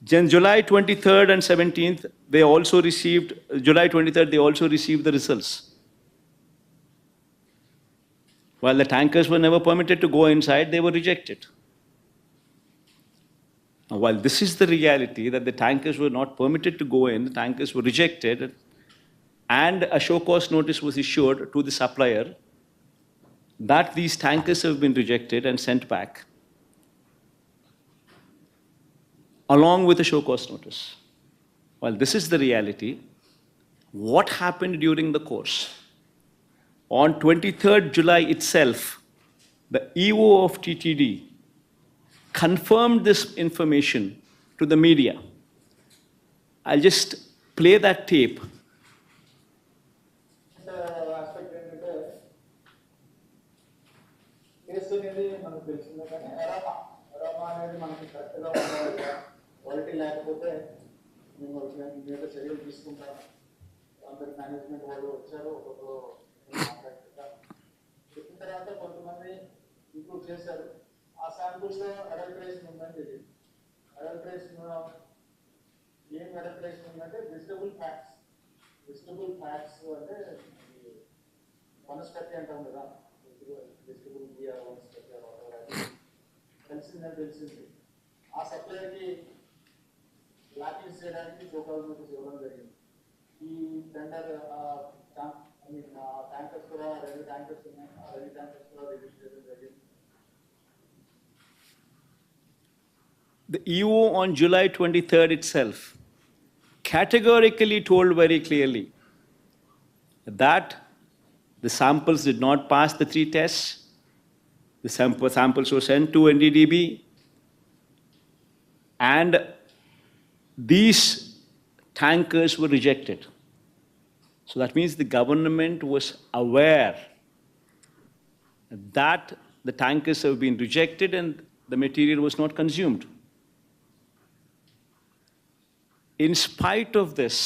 then July 23rd and 17th, they also received, July 23rd, they also received the results. While the tankers were never permitted to go inside, they were rejected. Now, while this is the reality that the tankers were not permitted to go in, the tankers were rejected, and a show cause notice was issued to the supplier that these tankers have been rejected and sent back, along with a show cause notice. While this is the reality, what happened during the course? On 23rd July itself, the EO of TTD confirmed this information to the media. I'll just play that tape.
Aspect ఏంటంటే case అనేది మనకు తెలిసిందే, కానీ ఎరామా అనేది మనకి కరెక్ట్గా ఉండాలి. Quality లేకపోతే మేము మీద చర్యలు తీసుకుంటాము. అందరి మేనేజ్మెంట్ వాళ్ళు వచ్చారు, ఒక్కొక్కరు చెప్పిన తర్వాత కొంతమంది ఇంప్రూవ్ చేశారు. ఆ శాంపుల్స్లో అడల్టరేషన్ ఉందని తెలియదు. అడల్టరేషన్ ఏం అడల్టరేషన్ ఉందంటే విజిటబుల్ ఫ్యాక్ట్స్. విజిటబుల్ ఫ్యాక్ట్స్ అంటే వనస్పతి అంటాం కదా, వెజిటబుల్ బియర్ వనస్పతి తెలిసింది. ఆ సప్లైకి బ్లాక్ లిస్ట్ చేయడానికి షోకాజ్ నోటీస్ ఇవ్వడం జరిగింది. ఈ టెండర్ ట్యాంకర్స్ కూడా 2 ట్యాంకర్స్ ఉన్నాయి, ఆ 2 ట్యాంకర్స్ కూడా రిలీజ్ చేయడం జరిగింది.
The EO on July 23rd itself categorically told very clearly that the samples did not pass the 3 tests. The samples were sent to NDDB, and these tankers were rejected. So that means the government was aware that the tankers have been rejected and the material was not consumed. In spite of this,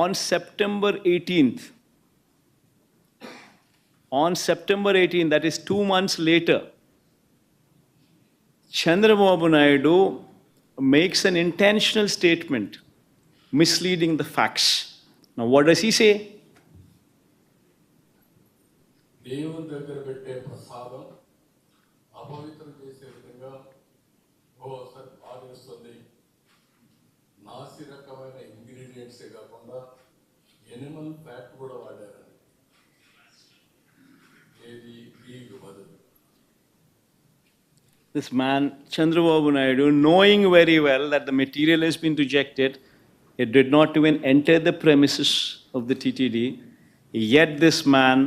on September 18th, that is 2 months later, Chandrababu Naidu makes an intentional statement misleading the facts. Now, what does he say?
దేవుని దగ్గర పెట్టే ప్రసాదం అపవిత్రం చేసే విధంగా ఆదేస్తుంది. నాసి రకమైన ఇంగ్రీడియంట్సే కాకుండా ఎనిమల్ ఫ్యాట్ కూడా వాడారని. ఏది వీగు బదులు.
This man, Chandrababu Naidu, knowing very well that the material has been rejected, it did not even enter the premises of the TTD, yet this man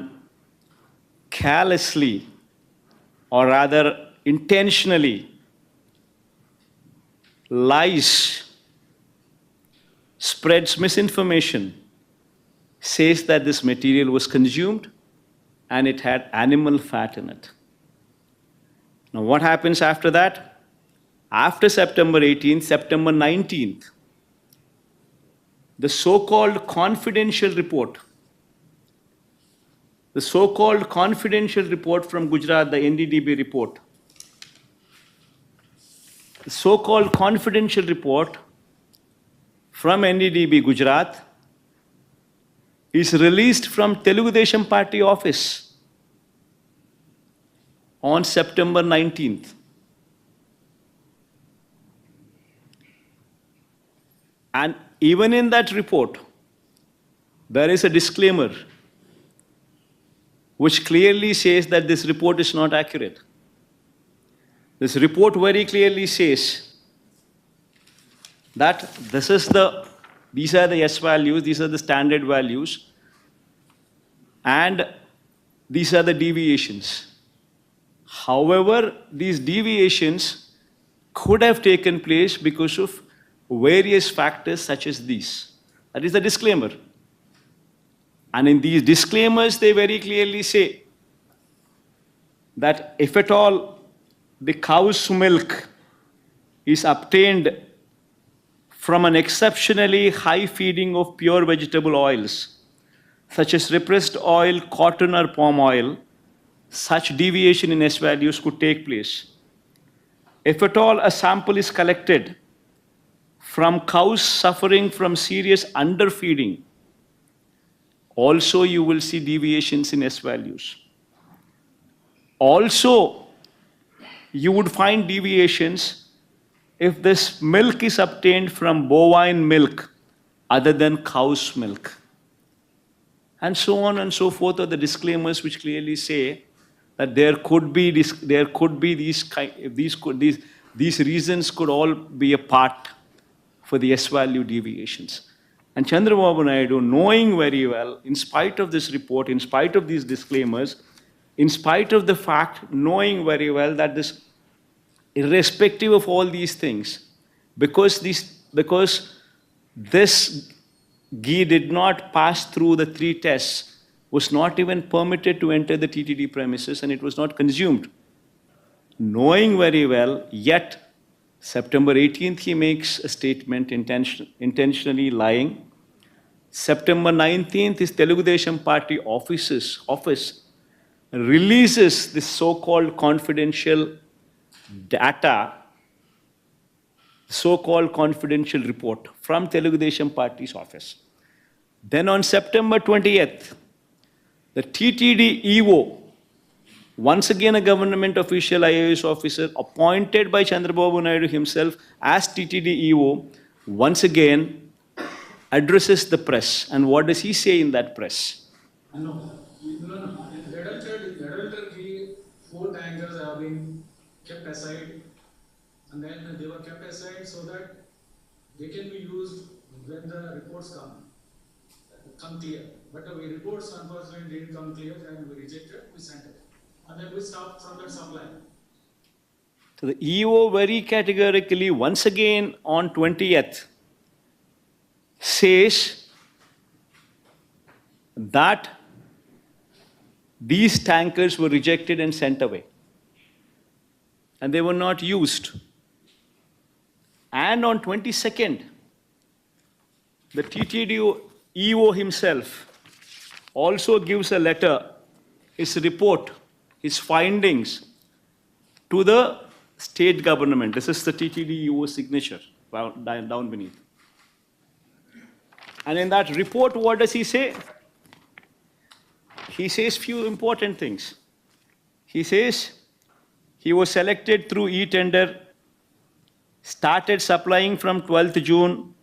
carelessly, or rather intentionally, lies, spreads misinformation, says that this material was consumed and it had animal fat in it. Now, what happens after that? After September 18th, September 19th, the so-called confidential report from Gujarat, the NDDB report, the so-called confidential report from NDDB Gujarat is released from Telugu Desam Party office on September 19th. And even in that report, there is a disclaimer which clearly says that this report is not accurate. This report very clearly says that these are the S values, these are the standard values, and these are the deviations. However, these deviations could have taken place because of various factors such as these. That is the disclaimer. And in these disclaimers, they very clearly say that if at all the cow's milk is obtained from an exceptionally high feeding of pure vegetable oils, such as repressed oil, cotton, or palm oil, such deviation in S values could take place. If at all a sample is collected from cows suffering from serious underfeeding, also you will see deviations in S values. Also, you would find deviations if this milk is obtained from bovine milk other than cow's milk. And so on and so forth are the disclaimers which clearly say that there could be these reasons could all be a part for the S value deviations. And Chandrababu Naidu, knowing very well, in spite of this report, in spite of these disclaimers, in spite of the fact, knowing very well that this, irrespective of all these things, because this ghee did not pass through the 3 tests, was not even permitted to enter the TTD premises, and it was not consumed. Knowing very well, yet September 18th he makes a statement intentionally lying. September 19th his Telugu Desam Party office releases this so-called confidential data, so-called confidential report from Telugu Desam Party's office. Then on September 20th, the TTD EO, once again a government official, IAS officer, appointed by Chandrababu Naidu himself as TTD EO, once again addresses the press. And what does he say in that press?
No. In Red ghee, 4 tankers have been kept aside, and then they were kept aside so that they can be used when the reports come clear. But the reports unfortunately didn't come clear, and we rejected, we sent it. And then we stopped from that supply.
So the EO very categorically, once again on 20th, says that these tankers were rejected and sent away. And they were not used. And on 22nd, the TTD EO himself also gives a letter, his report, his findings to the state government. This is the TTD EO signature down beneath. And in that report, what does he say? He says few important things. He says he was selected through e-tender, started supplying from 12th June.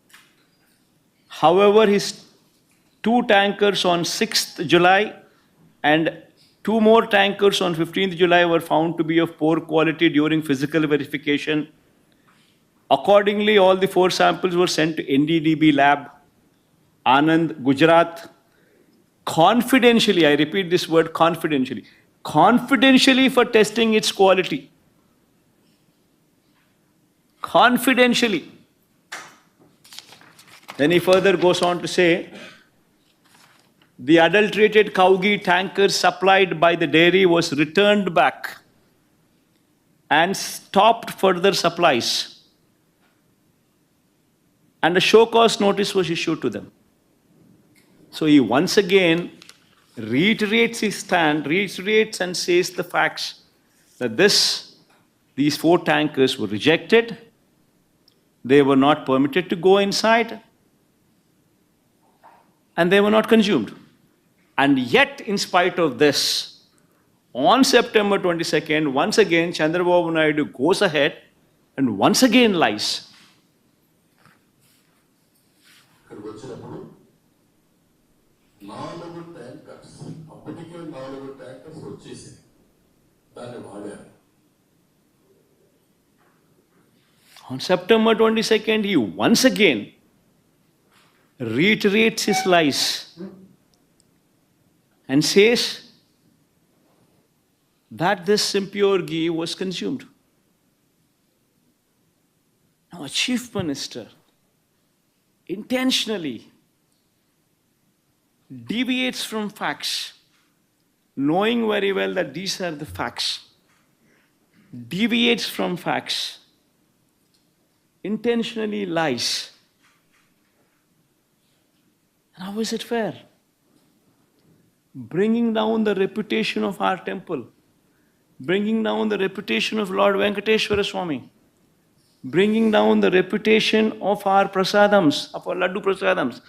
However, his 2 tankers on 6th July and 2 more tankers on 15th July were found to be of poor quality during physical verification. Accordingly, all the 4 samples were sent to NDDB lab, Anand, Gujarat, confidentially, I repeat this word confidentially for testing its quality. Confidentially. Then he further goes on to say, the adulterated cow ghee tanker supplied by the dairy was returned back and stopped further supplies. And a show cause notice was issued to them. So he once again reiterates his stand, reiterates and says the facts that these 4 tankers were rejected, they were not permitted to go inside, and they were not consumed. And yet, in spite of this, on September 22nd, once again, Chandrababu Naidu goes ahead and once again lies.
ఇక్కడికి వచ్చినప్పుడు 4 tankers, అప్పటికే 4 tankers వచ్చేసాయి, దాన్ని వాడారు.
On September 22nd, he once again reiterates his lies and says that this impure ghee was consumed. Now, a chief minister intentionally deviates from facts, knowing very well that these are the facts, deviates from facts, intentionally lies. And how is it fair? Bringing down the reputation of our temple, bringing down the reputation of Lord Venkateshwara Swami, bringing down the reputation of our prasadams, of our laddu prasadams.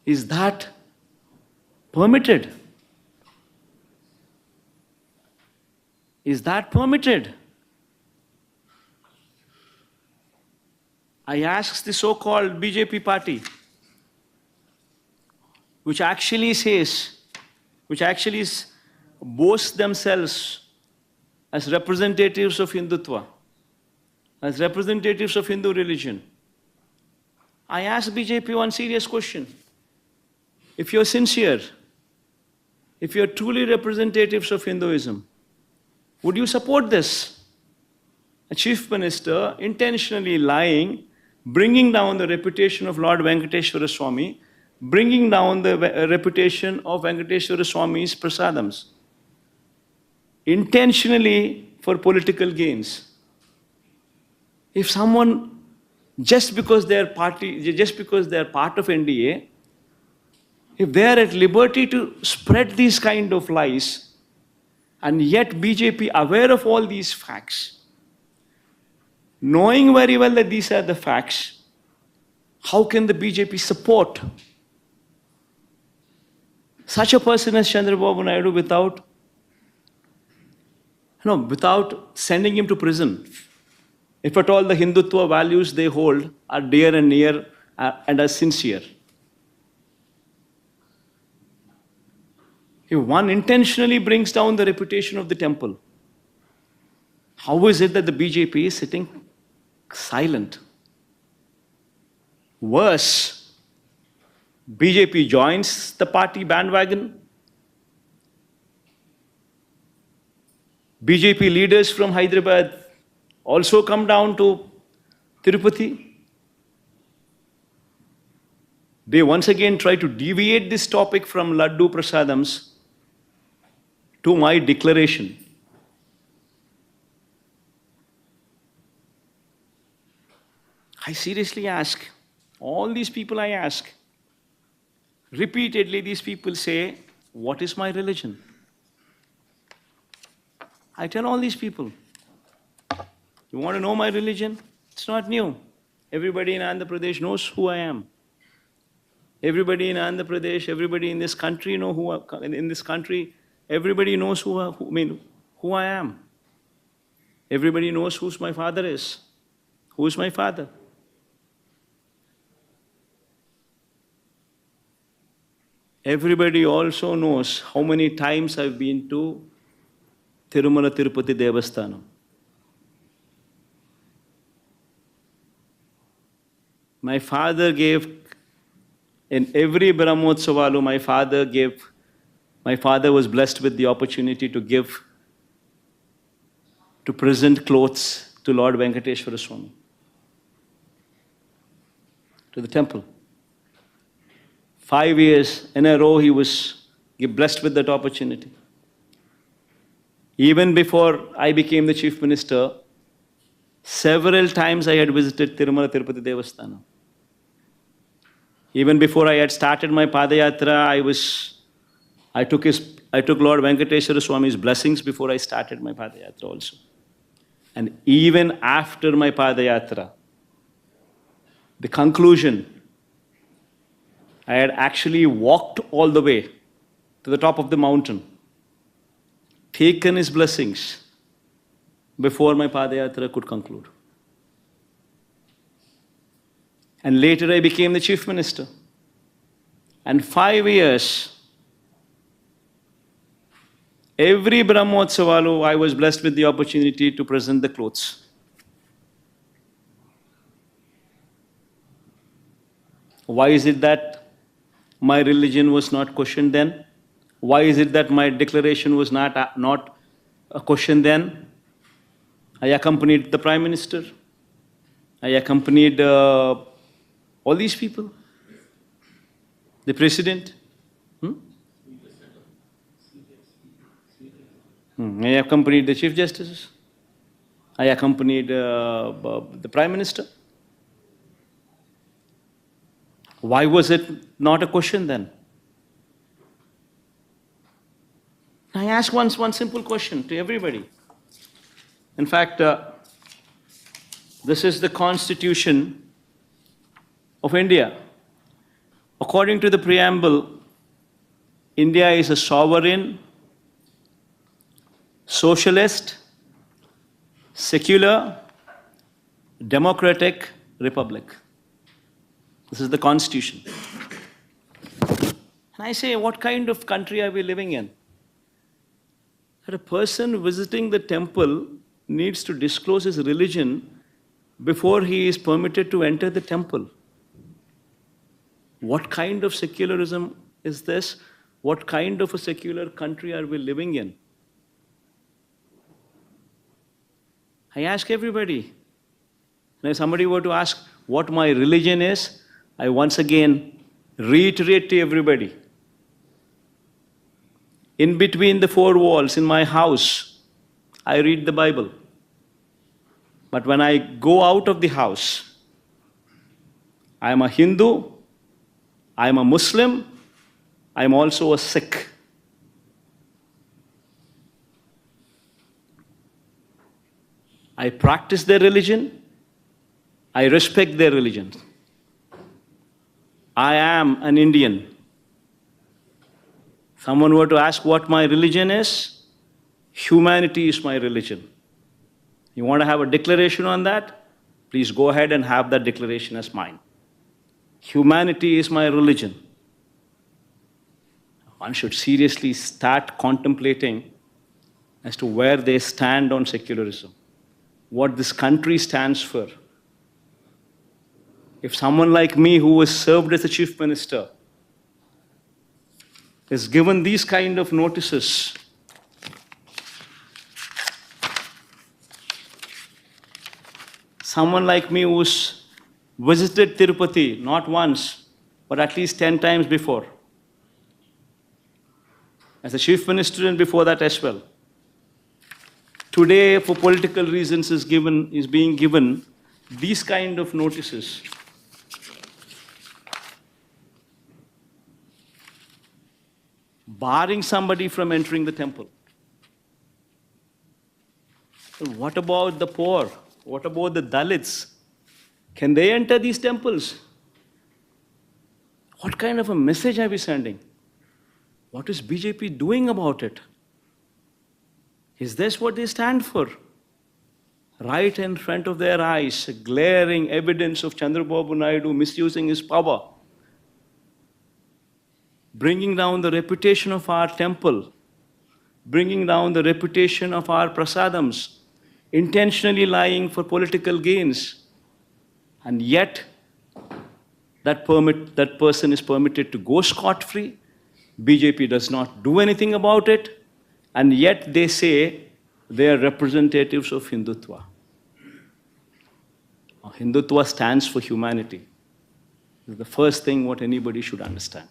Is that permitted? Is that permitted? I ask the so-called BJP party, which actually boasts themselves as representatives of Hindutva, as representatives of Hindu religion. I ask BJP one serious question. If you're sincere, if you're truly representatives of Hinduism, would you support this? A chief minister intentionally lying, bringing down the reputation of Lord Venkateshwara Swami, bringing down the reputation of Venkateshwara Swami's prasadams, intentionally for political gains. If someone, just because they're part of NDA, if they are at liberty to spread these kind of lies, and yet BJP aware of all these facts, knowing very well that these are the facts, how can the BJP support such a person as Chandrababu Naidu without sending him to prison? If at all the Hindutva values they hold are dear and near and are sincere. If one intentionally brings down the reputation of the temple, how is it that the BJP is sitting silent? Worse, BJP joins the party bandwagon. BJP leaders from Hyderabad also come down to Tirupati. They once again try to deviate this topic from Laddu Prasadams to my declaration. I seriously ask, all these people I ask, repeatedly these people say, what is my religion? I tell all these people, you want to know my religion? It's not new. Everybody in Andhra Pradesh knows who I am. Everybody in Andhra Pradesh, everybody in this country everybody knows who I am. Everybody knows who my father is. Who is my father? Everybody also knows how many times I've been to Tirumala Tirupati Devasthanam. My father gave, in every Brahmotsavalu, my father was blessed with the opportunity to present clothes to Lord Venkateshwara Swami, to the temple. 5 years in a row he was blessed with that opportunity. Even before I became the chief minister, several times I had visited Tirumala Tirupati Devasthanam. Even before I had started my Padayatra, I took Lord Venkateshwara Swami's blessings before I started my Padayatra also. And even after my Padayatra, the conclusion, I had actually walked all the way to the top of the mountain, taken his blessings before my Padayatra could conclude. And later I became the chief minister. And 5 years, every Brahmotsavalu, I was blessed with the opportunity to present the clothes. Why is it that my religion was not questioned then? Why is it that my declaration was not a question then? I accompanied the Prime Minister. I accompanied all these people. The President. I accompanied the Chief Justice. I accompanied the Prime Minister. Why was it not a question then? I ask one simple question to everybody. In fact, this is the Constitution of India. According to the preamble, India is a sovereign, socialist, secular, democratic republic. This is the Constitution. And I say, what kind of country are we living in? That a person visiting the temple needs to disclose his religion before he is permitted to enter the temple. What kind of secularism is this? What kind of a secular country are we living in? I ask everybody. And if somebody were to ask what my religion is, I once again reiterate to everybody. In between the four walls in my house, I read the Bible. But when I go out of the house, I am a Hindu, I am a Muslim, I am also a Sikh. I practice their religion, I respect their religion. I am an Indian. Someone were to ask what my religion is, humanity is my religion. You want to have a declaration on that? Please go ahead and have that declaration as mine. Humanity is my religion. One should seriously start contemplating as to where they stand on secularism, what this country stands for. If someone like me who was served as a chief minister is given these kind of notices, someone like me who's visited Tirupati not once, but at least 10 times before, as a chief minister and before that as well, today for political reasons is being given these kind of notices. Barring somebody from entering the temple. Well, what about the poor? What about the Dalits? Can they enter these temples? What kind of a message are we sending? What is BJP doing about it? Is this what they stand for? Right in front of their eyes, glaring evidence of Chandrababu Naidu misusing his power, bringing down the reputation of our temple, bringing down the reputation of our prasadams, intentionally lying for political gains, and yet that person is permitted to go scot-free. BJP does not do anything about it, and yet they say they are representatives of Hindutva. Hindutva stands for humanity. This is the first thing what anybody should understand.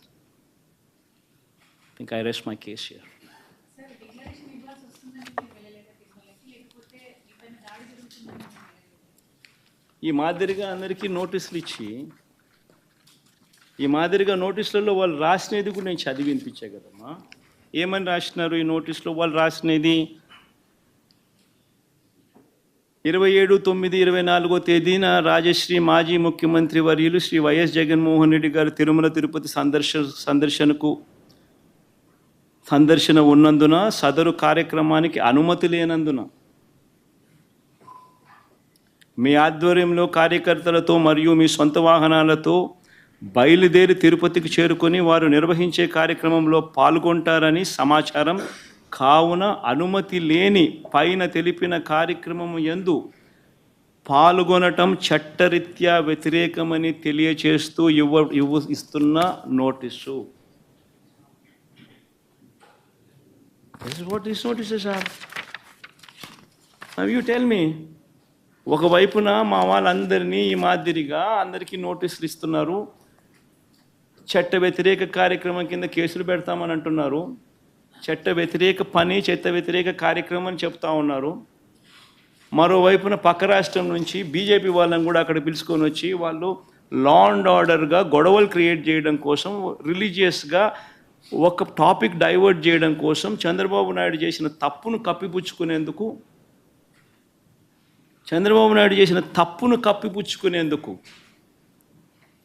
I think I rest my case here.
Sir, declaration ఇవ్వాల్సి వస్తుందని మీరు వెళ్ళలేదా తిరుమలకి, లేకపోతే ఏమైనా దాడి జరుగుతుందని మీరు వెళ్ళలేదా?
ఈ మాదిరిగా అందరికీ నోటీసులు ఇచ్చి, ఈ మాదిరిగా నోటీసులలో వాళ్ళు రాసినది కూడా నేను చదివి వినిపించే కదమ్మా. ఏమని రాసినారు ఈ నోటీసులో? వాళ్ళు రాసినది 27/9/24 తేదీన రాజశ్రీ మాజీ ముఖ్యమంత్రి వర్యులు శ్రీ వైఎస్ జగన్మోహన్ రెడ్డి గారు తిరుమల తిరుపతి సందర్శన ఉన్నందున సదరు కార్యక్రమానికి అనుమతి లేనందున మీ ఆధ్వర్యంలో కార్యకర్తలతో మరియు మీ సొంత వాహనాలతో బయలుదేరి తిరుపతికి చేరుకొని వారు నిర్వహించే కార్యక్రమంలో పాల్గొంటారని సమాచారం. కావున అనుమతి లేని పైన తెలిపిన కార్యక్రమం యందు పాల్గొనటం చట్టరీత్యా వ్యతిరేకమని తెలియచేస్తూ ఇస్తున్న notice. This is what these notices are. Now you tell me, ఒకవైపున మా వాళ్ళందరినీ ఈ మాదిరిగా అందరికీ నోటీసులు ఇస్తున్నారు, చట్ట వ్యతిరేక కార్యక్రమం కింద కేసులు పెడతామని అంటున్నారు, చట్ట వ్యతిరేక పని, చట్ట వ్యతిరేక కార్యక్రమం అని చెప్తా ఉన్నారు. మరోవైపున పక్క రాష్ట్రం నుంచి బీజేపీ వాళ్ళని కూడా అక్కడ పిలుచుకొని వచ్చి వాళ్ళు లా అండ్ ఆర్డర్గా గొడవలు క్రియేట్ చేయడం కోసం, రిలీజియస్గా ఒక టాపిక్ డైవర్ట్ చేయడం కోసం చంద్రబాబు నాయుడు చేసిన తప్పును కప్పిపుచ్చుకునేందుకు,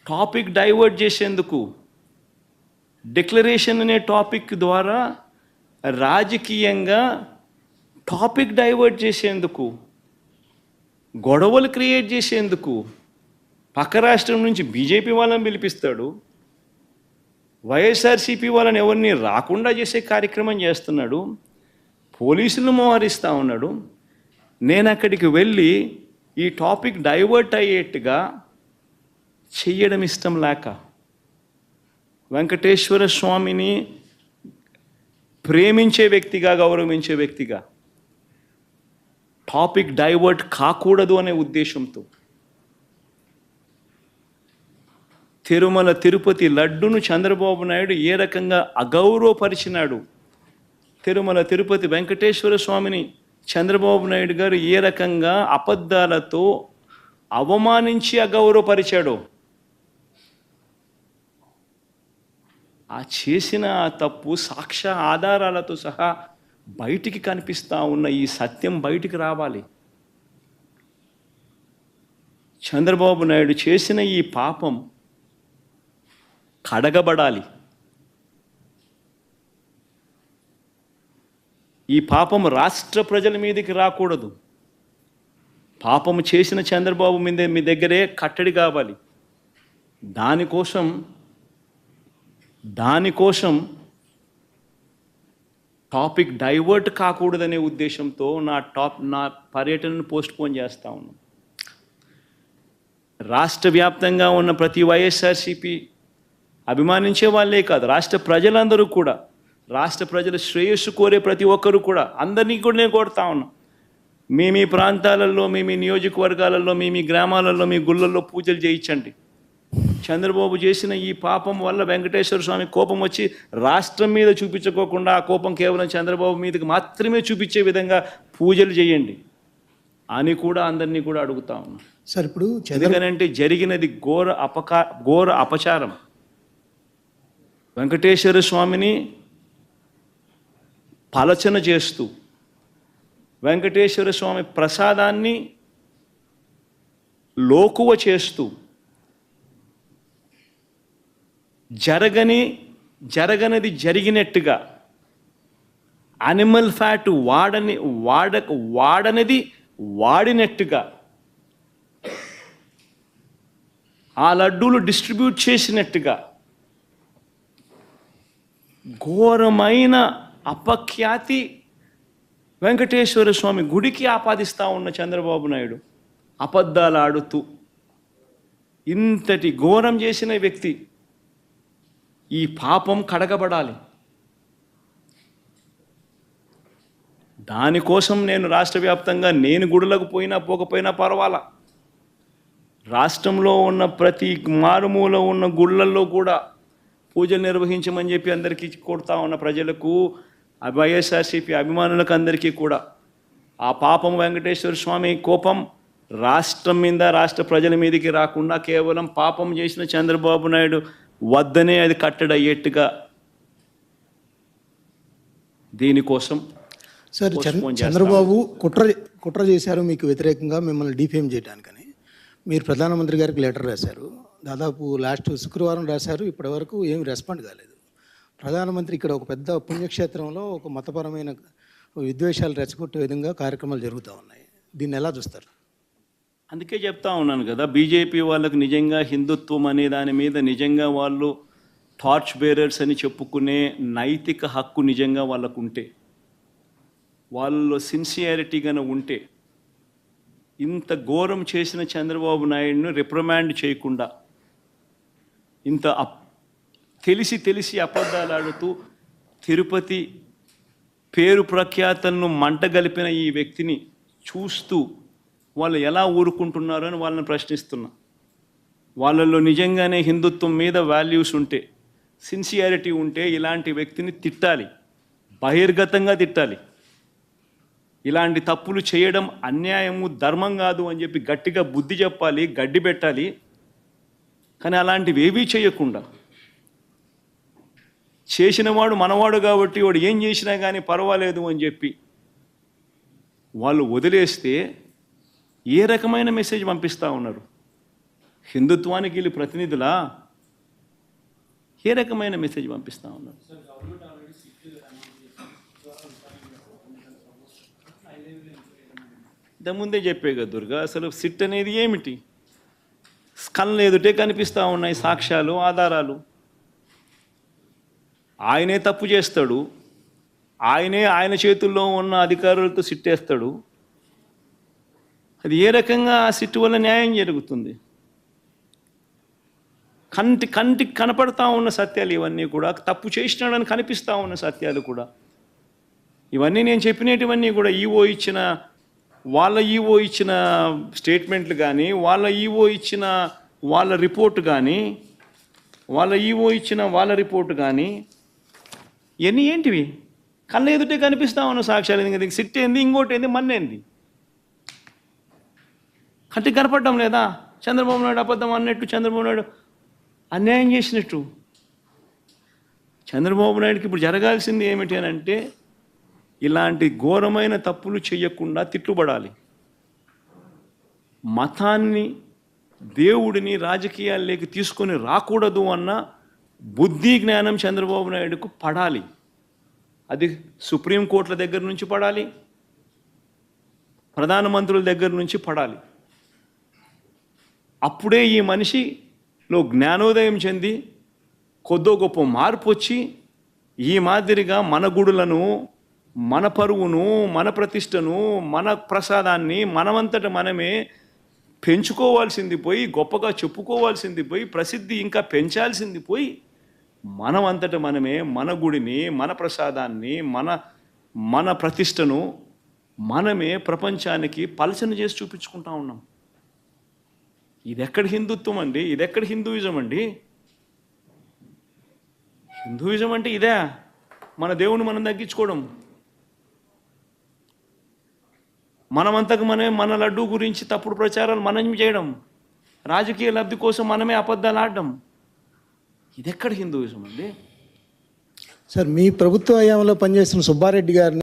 టాపిక్ డైవర్ట్ చేసేందుకు, డిక్లరేషన్ అనే టాపిక్ ద్వారా రాజకీయంగా టాపిక్ డైవర్ట్ చేసేందుకు, గొడవలు క్రియేట్ చేసేందుకు పక్క రాష్ట్రం నుంచి బీజేపీ వాళ్ళని పిలిపిస్తాడు, వైఎస్ఆర్సీపీ వాళ్ళని ఎవరిని రాకుండా చేసే కార్యక్రమం చేస్తున్నాడు, పోలీసులను మోహరిస్తూ ఉన్నాడు. నేను అక్కడికి వెళ్ళి ఈ టాపిక్ డైవర్ట్ అయ్యేట్టుగా చెయ్యడం ఇష్టం లేక, వెంకటేశ్వర స్వామిని ప్రేమించే వ్యక్తిగా, గౌరవించే వ్యక్తిగా టాపిక్ డైవర్ట్ కాకూడదు అనే ఉద్దేశంతో తిరుమల తిరుపతి లడ్డును చంద్రబాబు నాయుడు ఏ రకంగా అగౌరవపరిచినాడు, తిరుమల తిరుపతి వెంకటేశ్వర స్వామిని చంద్రబాబు నాయుడు గారు ఏ రకంగా అబద్ధాలతో అవమానించి అగౌరవపరిచాడో, ఆ చేసిన ఆ తప్పు సాక్ష్య ఆధారాలతో సహా బయటికి కనిపిస్తూ ఉన్న ఈ సత్యం బయటికి రావాలి. చంద్రబాబు నాయుడు చేసిన ఈ పాపం కడగబడాలి. ఈ పాపం రాష్ట్ర ప్రజల మీదకి రాకూడదు. పాపము చేసిన చంద్రబాబు మీద మీ దగ్గరే కట్టడి కావాలి. దానికోసం టాపిక్ డైవర్ట్ కాకూడదనే ఉద్దేశంతో నా పర్యటనను పోస్ట్పోన్ చేస్తూ ఉన్నాం. రాష్ట్ర వ్యాప్తంగా ఉన్న ప్రతి వైఎస్ఆర్సీపీ అభిమానించే వాళ్ళే కాదు, రాష్ట్ర ప్రజలందరూ కూడా, రాష్ట్ర ప్రజల శ్రేయస్సు కోరే ప్రతి ఒక్కరూ కూడా, అందరినీ కూడా నేను కోరుతా ఉన్నాం, మీ ప్రాంతాలలో, మీ నియోజకవర్గాలలో, మీ గ్రామాలలో, మీ గుళ్ళల్లో పూజలు చేయించండి. చంద్రబాబు చేసిన ఈ పాపం వల్ల వెంకటేశ్వర స్వామి కోపం వచ్చి రాష్ట్రం మీద చూపించుకోకుండా ఆ కోపం కేవలం చంద్రబాబు మీదకి మాత్రమే చూపించే విధంగా పూజలు చేయండి అని కూడా అందరినీ కూడా అడుగుతా ఉన్నాం.
సార్, ఇప్పుడు
ఎందుకనంటే జరిగినది ఘోర అపచారం. వెంకటేశ్వర స్వామిని పలచన చేస్తూ, వెంకటేశ్వర స్వామి ప్రసాదాన్ని లోకువ చేస్తూ, జరగనది జరిగినట్టుగా, అనిమల్ ఫ్యాట్ వాడనిది వాడినట్టుగా, ఆ లడ్డూలు డిస్ట్రిబ్యూట్ చేసినట్టుగా ఘోరమైన అపఖ్యాతి వెంకటేశ్వర స్వామి గుడికి ఆపాదిస్తూ ఉన్న చంద్రబాబు నాయుడు అబద్ధాలు ఆడుతూ ఇంతటి ఘోరం చేసిన వ్యక్తి, ఈ పాపం కడగబడాలి. దానికోసం నేను రాష్ట్ర వ్యాప్తంగా నేను గుడులకు పోకపోయినా పర్వాలా, రాష్ట్రంలో ఉన్న ప్రతి మారుమూల ఉన్న గుళ్ళల్లో కూడా పూజలు నిర్వహించమని చెప్పి అందరికీ కొడతా ఉన్న ప్రజలకు, వైఎస్ఆర్సీపీ అభిమానులకు అందరికీ కూడా ఆ పాపం వెంకటేశ్వర స్వామి కోపం రాష్ట్రం మీద, రాష్ట్ర ప్రజల మీదకి రాకుండా కేవలం పాపం చేసిన చంద్రబాబు నాయుడు వద్దనే అది కట్టడి అయ్యేట్టుగా దీనికోసం
సార్, చంద్రబాబు కుట్ర చేశారు మీకు వ్యతిరేకంగా, మిమ్మల్ని డిఫేమ్ చేయడానికని మీరు ప్రధానమంత్రి గారికి లెటర్ రాశారు. దాదాపు లాస్ట్ శుక్రవారం రాశారు. ఇప్పటివరకు ఏమి రెస్పాండ్ కాలేదు. ప్రధానమంత్రి ఇక్కడ ఒక పెద్ద పుణ్యక్షేత్రంలో ఒక మతపరమైన విద్వేషాలు రెచ్చగొట్టే విధంగా కార్యక్రమాలు జరుగుతూ ఉన్నాయి. దీన్ని ఎలా చూస్తారు?
అందుకే చెప్తా ఉన్నాను కదా, బీజేపీ వాళ్ళకు నిజంగా హిందుత్వం అనే దాని మీద నిజంగా వాళ్ళు టార్చ్ బేరర్స్ అని చెప్పుకునే నైతిక హక్కు నిజంగా వాళ్ళకు ఉంటే, వాళ్ళలో సిన్సియారిటీగానే ఉంటే, ఇంత ఘోరం చేసిన చంద్రబాబు నాయుడును రిప్రమాండ్ చేయకుండా, ఇంత తెలిసి అబద్ధాలు ఆడుతూ తిరుపతి పేరు ప్రఖ్యాతలను మంటగలిపిన ఈ వ్యక్తిని చూస్తూ వాళ్ళు ఎలా ఊరుకుంటున్నారు అని వాళ్ళని ప్రశ్నిస్తున్నా. వాళ్ళల్లో నిజంగానే హిందుత్వం మీద వాల్యూస్ ఉంటే, సిన్సియారిటీ ఉంటే ఇలాంటి వ్యక్తిని తిట్టాలి, బహిర్గతంగా తిట్టాలి. ఇలాంటి తప్పులు చేయడం అన్యాయము, ధర్మం కాదు అని చెప్పి గట్టిగా బుద్ధి చెప్పాలి, గడ్డి పెట్టాలి. కానీ అలాంటివి ఏవీ చేయకుండా చేసినవాడు మనవాడు కాబట్టి వాడు ఏం చేసినా కానీ పర్వాలేదు అని చెప్పి వాళ్ళు వదిలేస్తే ఏ రకమైన మెసేజ్ పంపిస్తూ ఉన్నారు? హిందుత్వానికి వీళ్ళు ప్రతినిధులా? ఏ రకమైన మెసేజ్ పంపిస్తూ ఉన్నారు? ఇంతకుముందే చెప్పే కదా దుర్గా, అసలు సిట్ అనేది ఏమిటి? కళ్ళు ఎదుటే కనిపిస్తూ ఉన్నాయి సాక్ష్యాలు, ఆధారాలు. ఆయనే తప్పు చేస్తాడు, ఆయన చేతుల్లో ఉన్న అధికారులతో సిట్టేస్తాడు. అది ఏ రకంగా ఆ సిట్టు వల్ల న్యాయం జరుగుతుంది? కంటికి కనపడతా ఉన్న సత్యాలు ఇవన్నీ కూడా, తప్పు చేసినాడని కనిపిస్తూ ఉన్న సత్యాలు కూడా. ఇవన్నీ నేను చెప్పినటువన్నీ కూడా వాళ్ళ ఈవో ఇచ్చిన స్టేట్మెంట్లు కానీ, వాళ్ళ ఈవో ఇచ్చిన వాళ్ళ రిపోర్ట్ కానీ, ఇవన్నీ ఏంటివి? కళ్ళ ఎదుటే కనిపిస్తూ ఉన్న సాక్ష్యాలు. ఇంకా సిట్ ఏంది, ఇంకోటి ఏంది, మన్నేంది? కంటికి కనపడడం లేదా? చంద్రబాబు నాయుడు అబద్ధం అన్నట్టు, చంద్రబాబు నాయుడు అన్యాయం చేసినట్టు. చంద్రబాబు నాయుడుకి ఇప్పుడు జరగాల్సింది ఏమిటి అని అంటే, ఇలాంటి ఘోరమైన తప్పులు చేయకుండా తిట్టుబడాలి. మతాన్ని, దేవుడిని రాజకీయాల్లోకి తీసుకొని రాకూడదు అన్న బుద్ధి జ్ఞానం చంద్రబాబు నాయుడుకు పడాలి. అది సుప్రీంకోర్టుల దగ్గర నుంచి పడాలి, ప్రధానమంత్రుల దగ్గర నుంచి పడాలి. అప్పుడే ఈ మనిషిలో జ్ఞానోదయం చెంది కొద్దో గొప్ప మార్పు వచ్చి ఈ మాదిరిగా మన గుడులను, మన పరువును, మన ప్రతిష్టను, మన ప్రసాదాన్ని మనమంతట మనమే పెంచుకోవాల్సింది పోయి, గొప్పగా చెప్పుకోవాల్సింది పోయి, ప్రసిద్ధి ఇంకా పెంచాల్సింది పోయి, మనమంతట మనమే మన గుడిని, మన ప్రసాదాన్ని, మన ప్రతిష్టను మనమే ప్రపంచానికి పలచన చేసి చూపించుకుంటా ఉన్నాం. ఇదెక్కడ హిందుత్వం అండి? ఇదెక్కడ హిందూయిజం అండి? హిందూయిజం అంటే ఇదే, మన దేవుని మనం తగ్గించుకోవడం, మనమంతకు మనమే మన లడ్డూ గురించి తప్పుడు ప్రచారాలు మనం చేయడం, రాజకీయ లబ్ధి కోసం మనమే అబద్ధాలు ఆడడం. ఇదెక్కడ హిందూయిజం అండి?
సార్, మీ ప్రభుత్వ హయాంలో పనిచేస్తున్న సుబ్బారెడ్డి గారిని